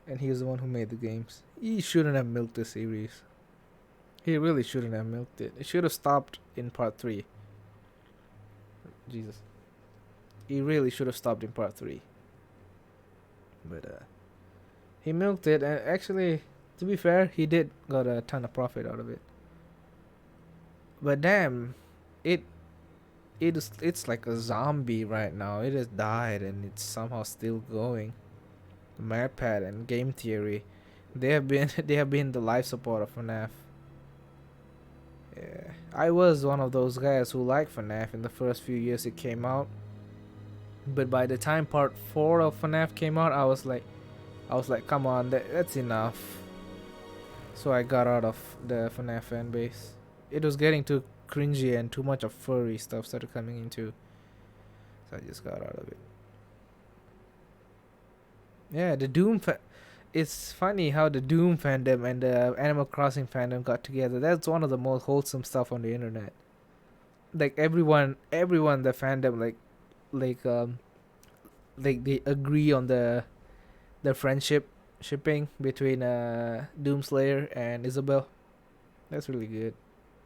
[SPEAKER 2] And he was the one who made the games. He shouldn't have milked the series. He really shouldn't have milked it. It should have stopped in part 3. Jesus. He really should have stopped in part 3. But he milked it, and actually, to be fair, he did got a ton of profit out of it. But damn, it's like a zombie right now. It has died and it's somehow still going. MadPad and Game Theory, they have been the life support of FNAF. Yeah, I was one of those guys who liked FNAF in the first few years it came out. But by the time part 4 of FNAF came out, I was like, come on, that's enough. So I got out of the FNAF fan base. It was getting too cringy and too much of furry stuff started coming into. So I just got out of it. Yeah, the Doom. It's funny how the Doom fandom and the Animal Crossing fandom got together. That's one of the most wholesome stuff on the internet. Like everyone, the fandom, like they agree on the shipping between Doomslayer and Isabel. That's really good.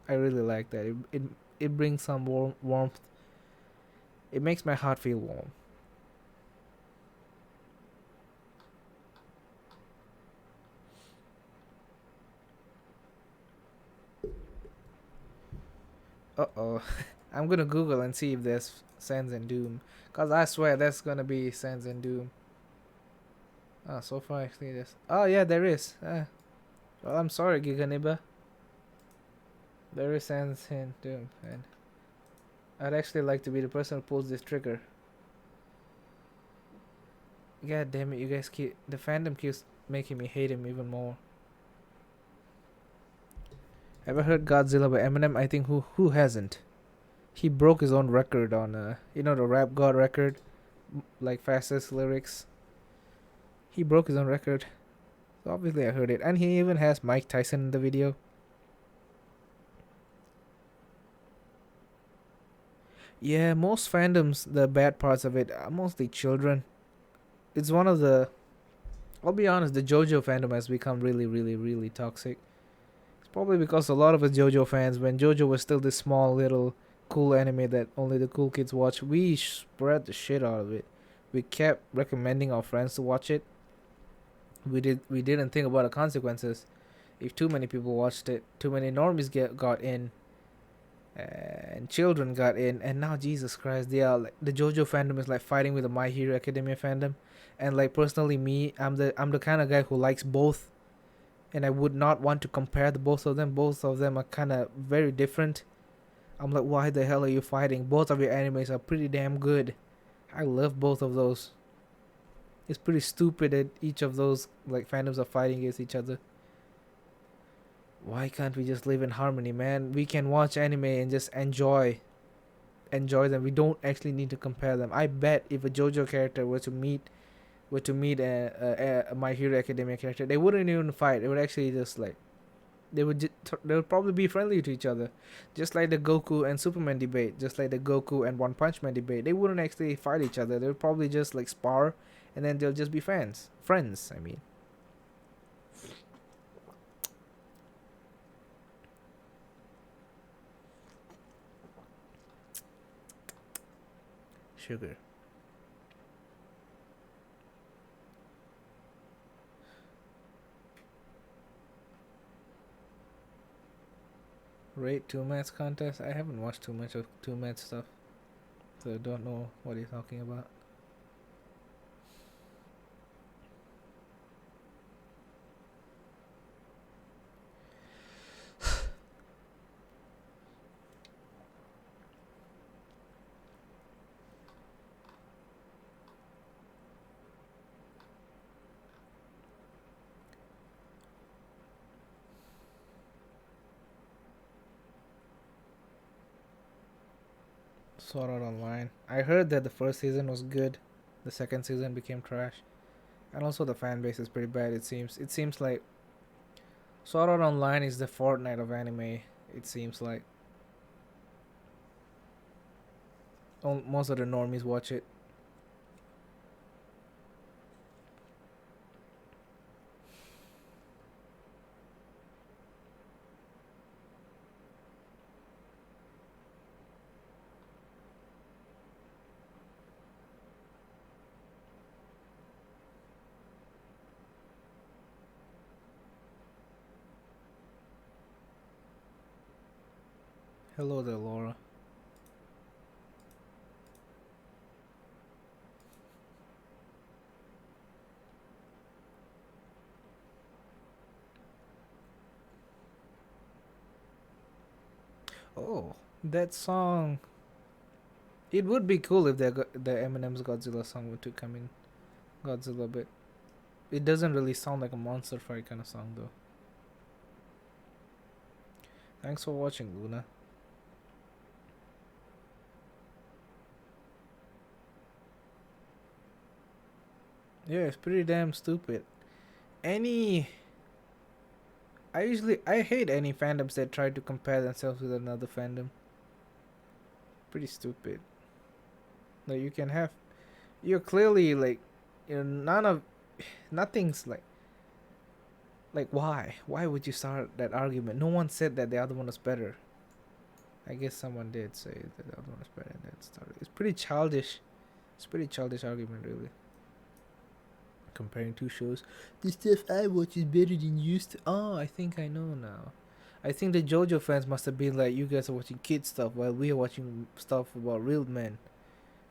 [SPEAKER 2] I really like that. It brings some warmth. It makes my heart feel warm. Uh-oh. I'm gonna Google and see if there's Sans and Doom. Cause I swear that's gonna be Sans and Doom. Oh, so far actually there's... Oh yeah, there is. Well, I'm sorry, Giganiba. There is Sans and Doom. And I'd actually like to be the person who pulls this trigger. God damn it, you guys keep... The fandom keeps making me hate him even more. Ever heard Godzilla by Eminem? I think who hasn't? He broke his own record on the Rap God record, like fastest lyrics. He broke his own record. So obviously I heard it, and he even has Mike Tyson in the video. Yeah, most fandoms, the bad parts of it are mostly children. It's one of the... I'll be honest, the JoJo fandom has become really, really, really toxic. Probably because a lot of us JoJo fans, when JoJo was still this small little cool anime that only the cool kids watch, we spread the shit out of it. We kept recommending our friends to watch it. We didn't think about the consequences. If too many people watched it, too many normies got in, and children got in, and now Jesus Christ, they are like, the JoJo fandom is like fighting with the My Hero Academia fandom, and like personally me, I'm the kind of guy who likes both. And I would not want to compare the both of them. Both of them are kind of very different. I'm like, why the hell are you fighting? Both of your animes are pretty damn good. I love both of those. It's pretty stupid that each of those like fandoms are fighting against each other. Why can't we just live in harmony, man? We can watch anime and just enjoy them. We don't actually need to compare them. I bet if a JoJo character were to meet a My Hero Academia character, they wouldn't even fight. They would actually just like they would probably be friendly to each other, just like the Goku and Superman debate, just like the Goku and One Punch Man debate. They wouldn't actually fight each other. They would probably just like spar, and then they'll just be friends. I mean. Sugar. Rate 2Mats contest? I haven't watched too much of 2Mats stuff, so I don't know what he's talking about. Sword Art Online. I heard that the first season was good, the second season became trash, and also the fan base is pretty bad. It seems. It seems like Sword Art Online is the Fortnite of anime. It seems like most of the normies watch it. Hello there, Laura. Oh, that song. It would be cool if the Eminem's Godzilla song were to come in Godzilla, but it doesn't really sound like a monster fight kind of song though. Thanks for watching, Luna. Yeah, it's pretty damn stupid. Any I hate any fandoms that try to compare themselves with another fandom. Pretty stupid. Like you can have you're clearly like nothing's like why? Why would you start that argument? No one said that the other one was better. I guess someone did say that the other one was better and then started. It's pretty childish. It's a pretty childish argument really. Comparing two shows. The stuff I watch is better than used to. Oh, I think I know now. I think the JoJo fans must have been like, you guys are watching kid stuff while we are watching stuff about real men.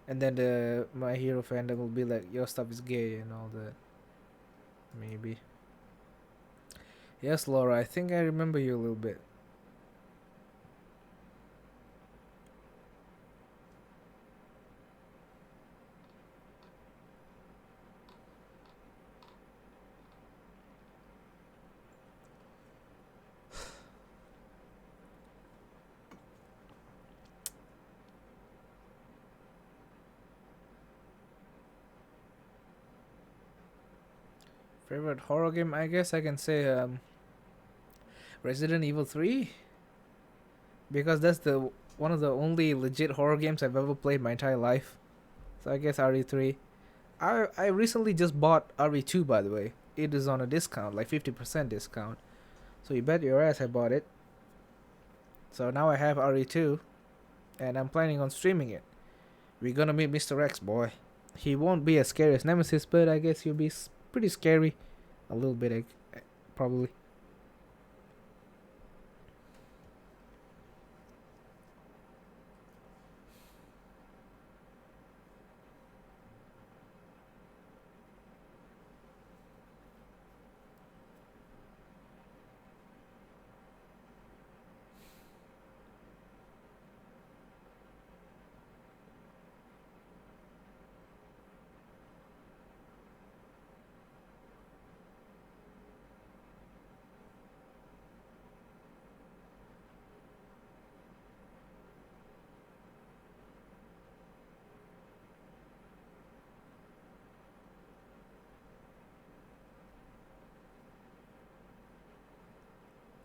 [SPEAKER 2] And then the My Hero fandom will be like, your stuff is gay and all that. Maybe. Yes, Laura, I think I remember you a little bit. Favorite horror game? I guess I can say Resident Evil 3, because that's the one of the only legit horror games I've ever played my entire life. So I guess RE3. I recently just bought RE2, by the way. It is on a discount, like 50% discount. So you bet your ass I bought it. So now I have RE2 and I'm planning on streaming it. We're gonna meet Mr. X, boy. He won't be as scary as Nemesis, but I guess he'll be pretty scary. A little bit, probably.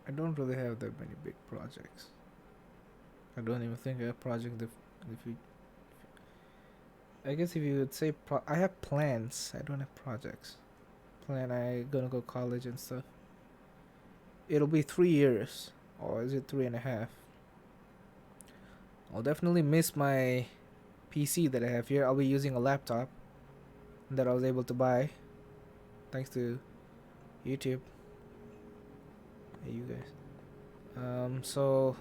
[SPEAKER 2] I don't really have that many big projects. I don't even think I have project if you. I guess if you would say I have plans. I don't have projects. I gonna go college and stuff. It'll be 3 years, or is it 3.5? I'll definitely miss my PC that I have here. I'll be using a laptop that I was able to buy thanks to YouTube. Hey, you guys. So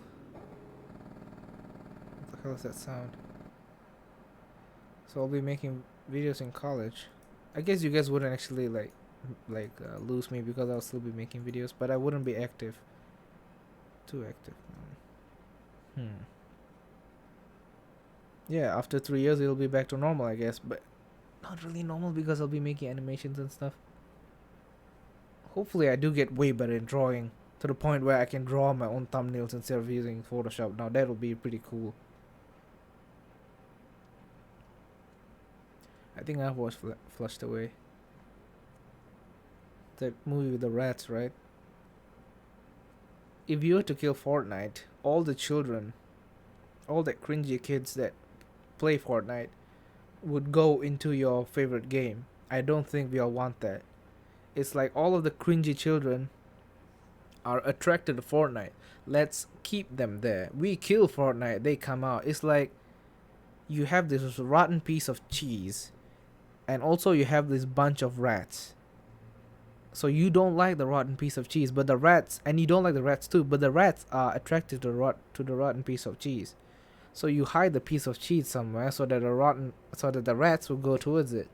[SPEAKER 2] what the hell is that sound? So I'll be making videos in college. I guess you guys wouldn't actually lose me because I'll still be making videos, but I wouldn't be active. Too active. Yeah, after 3 years it'll be back to normal, I guess, but not really normal because I'll be making animations and stuff. Hopefully I do get way better in drawing to the point where I can draw my own thumbnails instead of using Photoshop. Now that'll be pretty cool. I think I was flushed away. That movie with the rats, right? If you were to kill Fortnite, all the children, all the cringy kids that play Fortnite would go into your favorite game. I don't think we all want that. It's like all of the cringy children are attracted to Fortnite. Let's keep them there. We kill Fortnite, they come out. It's like you have this rotten piece of cheese, and also you have this bunch of rats. So you don't like the rotten piece of cheese, but the rats, and you don't like the rats too, but the rats are attracted to the rotten piece of cheese. So you hide the piece of cheese somewhere so that the rats will go towards it.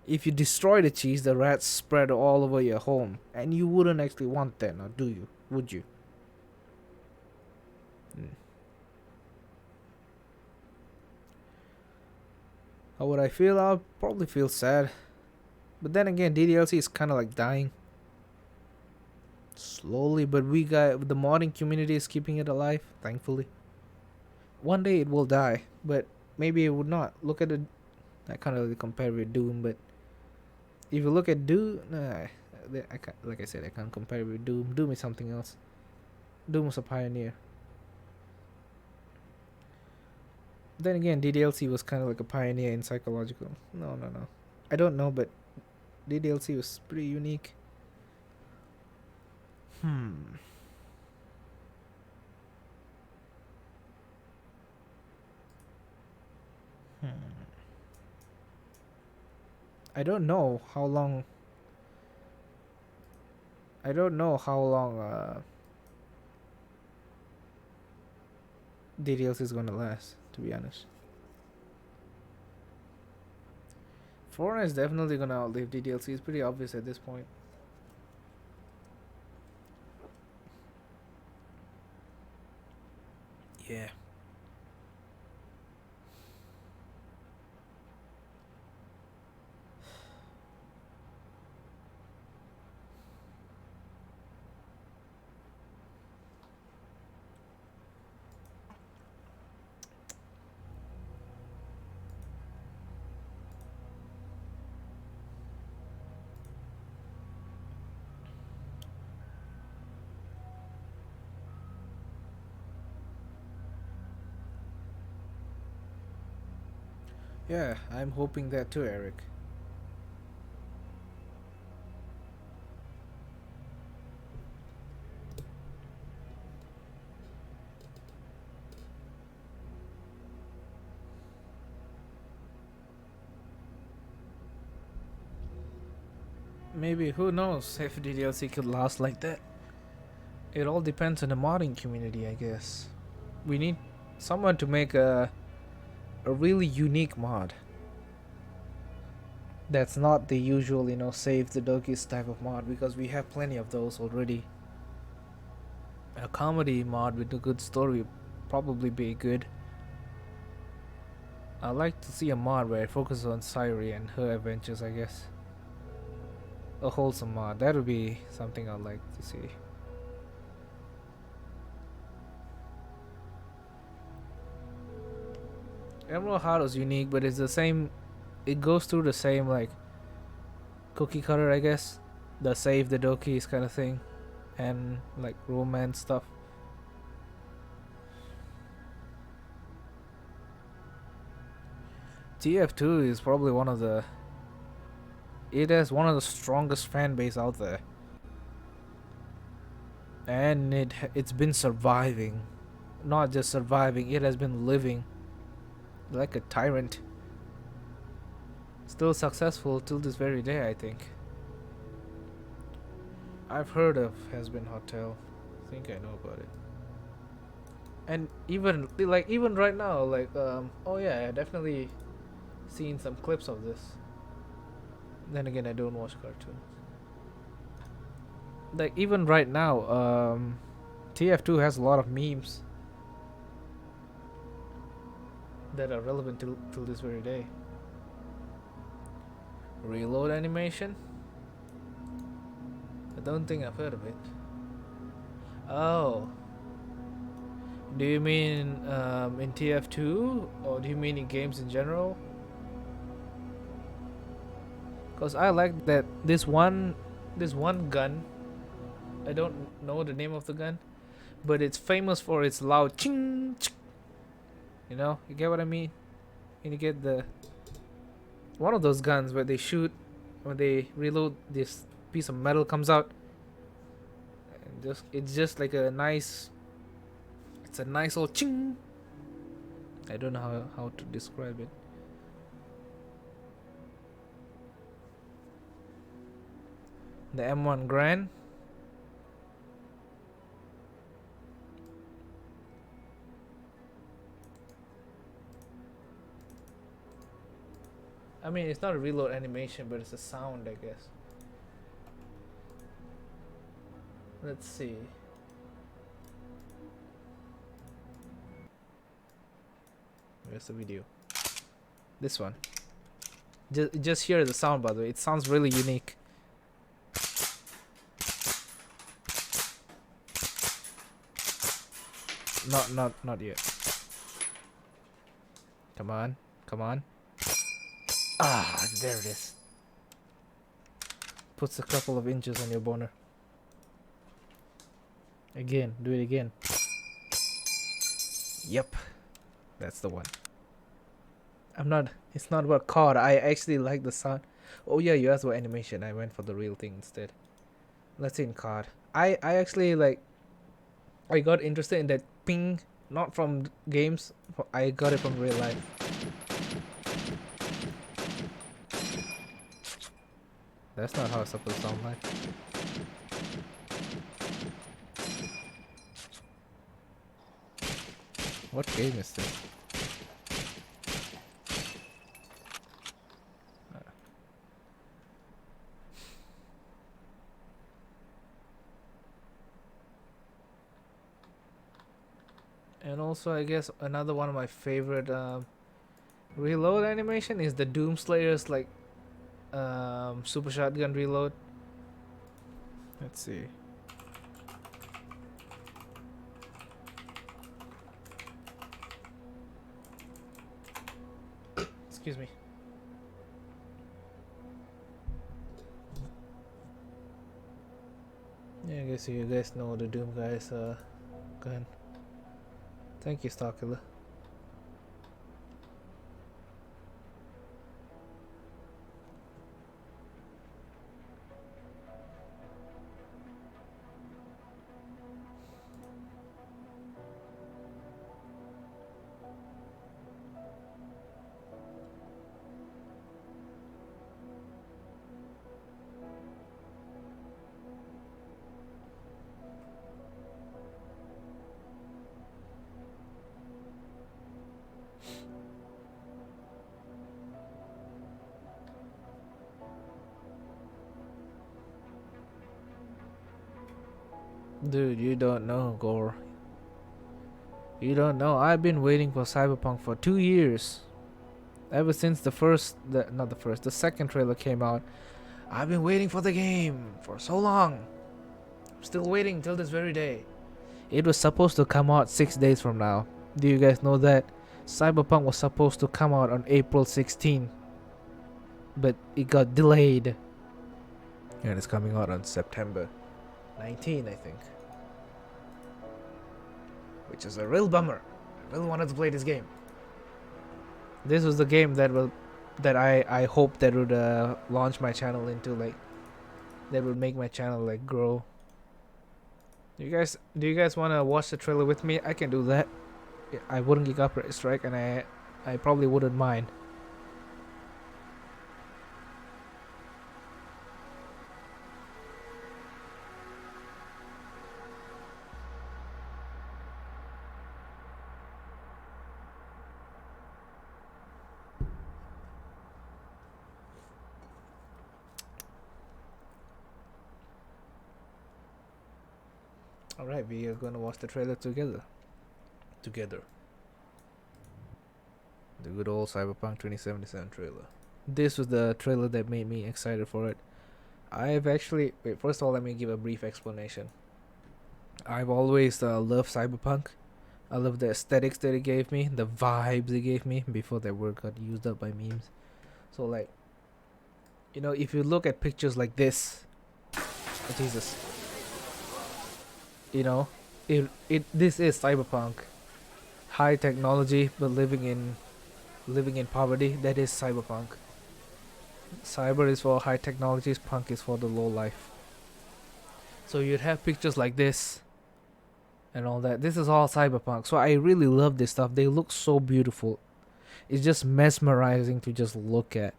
[SPEAKER 2] If you destroy the cheese, the rats spread all over your home, and you wouldn't actually want that, now do you? Would you? How would I feel? I'll probably feel sad. But then again, DDLC is kind of like dying. Slowly, but the modding community is keeping it alive, thankfully. One day it will die, but maybe it would not. Look at it. I can't really compare with Doom, but if you look at Doom, I can't, like I said, I can't compare with Doom. Doom is something else. Doom was a pioneer. Then again, DDLC was kind of like a pioneer in psychological. No. I don't know, but DDLC was pretty unique. I don't know how long. DDLC is gonna last, to be honest. Fortnite is definitely gonna outlive DDLC. It's pretty obvious at this point. Yeah. Yeah, I'm hoping that too, Eric. Maybe, who knows if DDLC could last like that. It all depends on the modding community, I guess. We need someone to make a really unique mod. That's not the usual, save the doggies type of mod, because we have plenty of those already. A comedy mod with a good story would probably be good. I'd like to see a mod where it focuses on Sairi and her adventures, I guess. A wholesome mod. That would be something I'd like to see. Emerald Heart was unique, but it's the same. It goes through the same like cookie cutter, I guess. The save the Dokis kind of thing, and like romance stuff. TF2 is probably one of the. It has one of the strongest fan base out there, and it's been surviving, not just surviving. It has been living like a tyrant. Still successful till this very day, I think. I've heard of Has Been Hotel. I think I know about it. And even right now, oh yeah, I definitely seen some clips of this. Then again, I don't watch cartoons. Like even right now, TF2 has a lot of memes that are relevant till this very day. Reload animation? I don't think I've heard of it. Oh. Do you mean in TF2? Or do you mean in games in general? Cause I like that this one gun. I don't know the name of the gun, but it's famous for its loud ching. Ching. You know, you get what I mean? And you get the one of those guns where they shoot when they reload, this piece of metal comes out, and it's just like a nice. It's a nice old ching. I don't know how to describe it. The M1 Grand. I mean, it's not a reload animation, but it's a sound, I guess. Let's see. Where's the video? This one. Just hear the sound, by the way. It sounds really unique. Not yet. Come on, come on. Ah, there it is. Puts a couple of inches on your boner. Again, do it again. Yep, that's the one. It's not about COD. I actually like the sound. Oh yeah, you asked about animation. I went for the real thing instead. Let's see in COD. I actually like. I got interested in that ping, not from games. I got it from real life. That's not how it's supposed to sound like. What game is this? And also, I guess another one of my favorite reload animation is the Doomslayer's like super shotgun reload. Let's see. Excuse me. Yeah, I guess you guys know the Doom guy's gun. Thank you, Stalkilla. Dude, you don't know, Gore. You don't know. I've been waiting for Cyberpunk for 2 years. Ever since the second trailer came out. I've been waiting for the game for so long. I'm still waiting till this very day. It was supposed to come out 6 days from now. Do you guys know that? Cyberpunk was supposed to come out on April 16. But it got delayed. And it's coming out on September 19, I think. Which is a real bummer. I really wanted to play this game. This was the game that I hope that would launch my channel into, like, that would make my channel like grow. Do you guys want to watch the trailer with me? I can do that. I wouldn't get copyright strike, and I probably wouldn't mind. Alright, we are gonna watch the trailer together. The good old Cyberpunk 2077 trailer. This was the trailer that made me excited for it. I've actually... Wait, first of all, let me give a brief explanation. I've always loved Cyberpunk. I love the aesthetics that it gave me, the vibes it gave me, before that word got used up by memes. So, like, You know, if you look at pictures like this, oh, Jesus, you know, this is cyberpunk. High technology, but living in poverty. That is cyberpunk. Cyber is for high technologies, punk is for the low life. So you'd have pictures like this and all that. This is all cyberpunk. So I really love this stuff. They look so beautiful. It's just mesmerizing to just look at.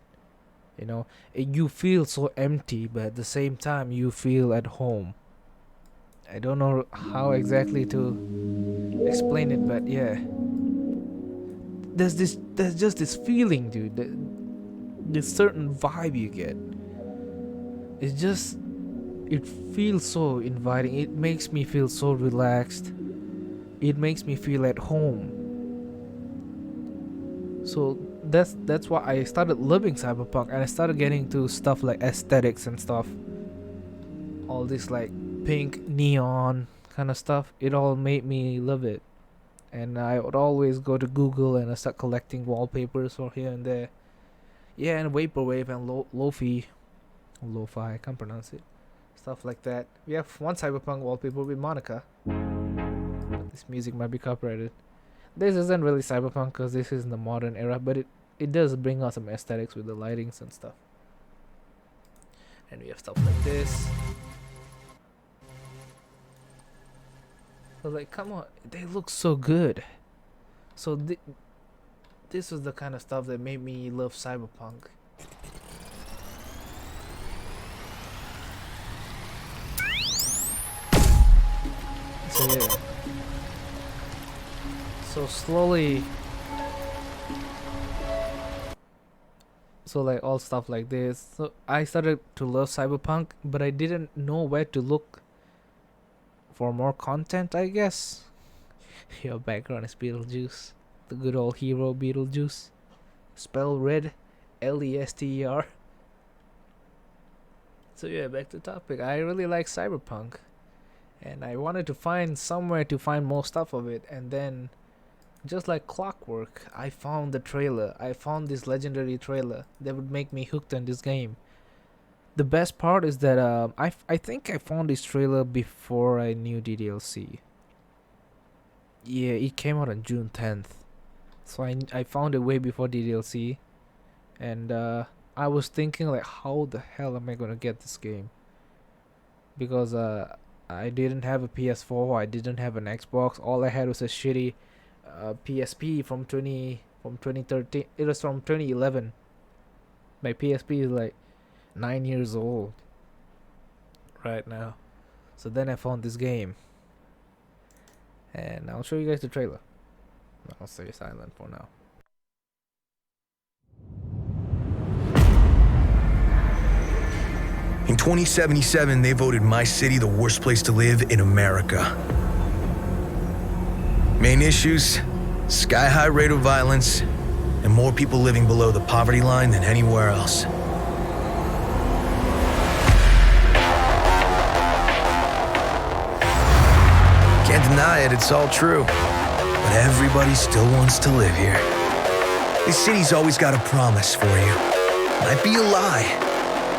[SPEAKER 2] You know, you feel so empty, but at the same time you feel at home. I don't know how exactly to explain it, but yeah. There's just this feeling, dude. This certain vibe you get. It's just, it feels so inviting. It makes me feel so relaxed. It makes me feel at home. So that's why I started loving cyberpunk, and I started getting to stuff like aesthetics and stuff. All this like pink neon kind of stuff. It all made me love it. And I would always go to Google and I start collecting wallpapers for here and there. Yeah, and vaporwave and lo-fi, I can't pronounce it. Stuff like that. We have one cyberpunk wallpaper with Monica. This music might be copyrighted. This isn't really cyberpunk because this is in the modern era, but it does bring out some aesthetics with the lightings and stuff. And we have stuff like this. So like, come on, they look so good. So this was the kind of stuff that made me love cyberpunk. So yeah. So slowly. So like all stuff like this. So I started to love cyberpunk, but I didn't know where to look for more content, I guess. Your background is Beetlejuice. The good old hero Beetlejuice. Spell red. Lester. So yeah, back to topic. I really like cyberpunk. And I wanted to find somewhere to find more stuff of it. And then, just like clockwork, I found the trailer. I found this legendary trailer that would make me hooked on this game. The best part is that I think I found this trailer before I knew DDLC. Yeah, it came out on June 10th. So I found it way before DDLC. And I was thinking like, how the hell am I gonna get this game? Because I didn't have a PS4, I didn't have an Xbox. All I had was a shitty PSP from 2013. It was from 2011. My PSP is like 9 years old right now. So then I found this game, and I'll show you guys the trailer. I'll stay silent for now.
[SPEAKER 3] In 2077, they voted my city the worst place to live in America. Main issues: sky-high rate of violence, and more people living below the poverty line than anywhere else. Can't deny it, it's all true. But everybody still wants to live here. This city's always got a promise for you. Might be a lie,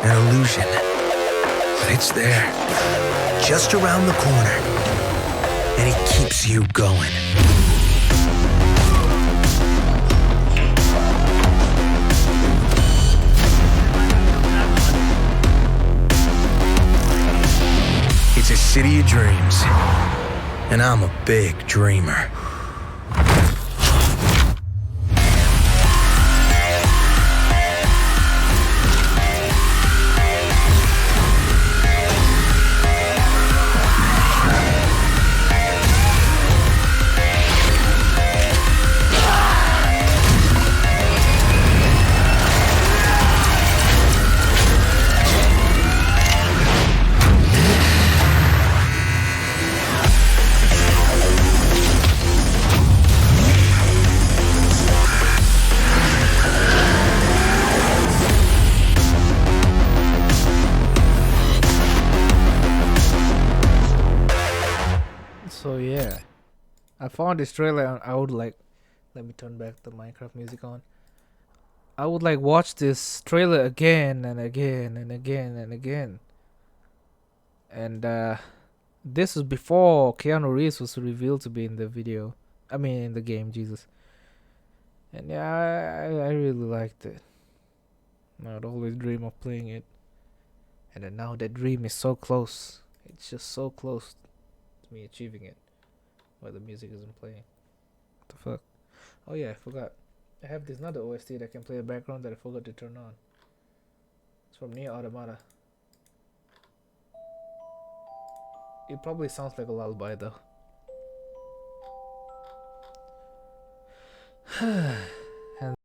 [SPEAKER 3] an illusion. But it's there, just around the corner. And it keeps you going. It's a city of dreams. And I'm a big dreamer.
[SPEAKER 2] So yeah, I found this trailer and I would like, let me turn back the Minecraft music on. I would like watch this trailer again and again and again and again. And this was before Keanu Reeves was revealed to be in the video. I mean, in the game, Jesus. And yeah, I really liked it. I'd always dream of playing it. And then now that dream is so close. It's just so close to me achieving it. While the music isn't playing. What the fuck? Oh yeah, I forgot. I have this another OST that can play the background that I forgot to turn on. It's from Nier Automata. It probably sounds like a lullaby though.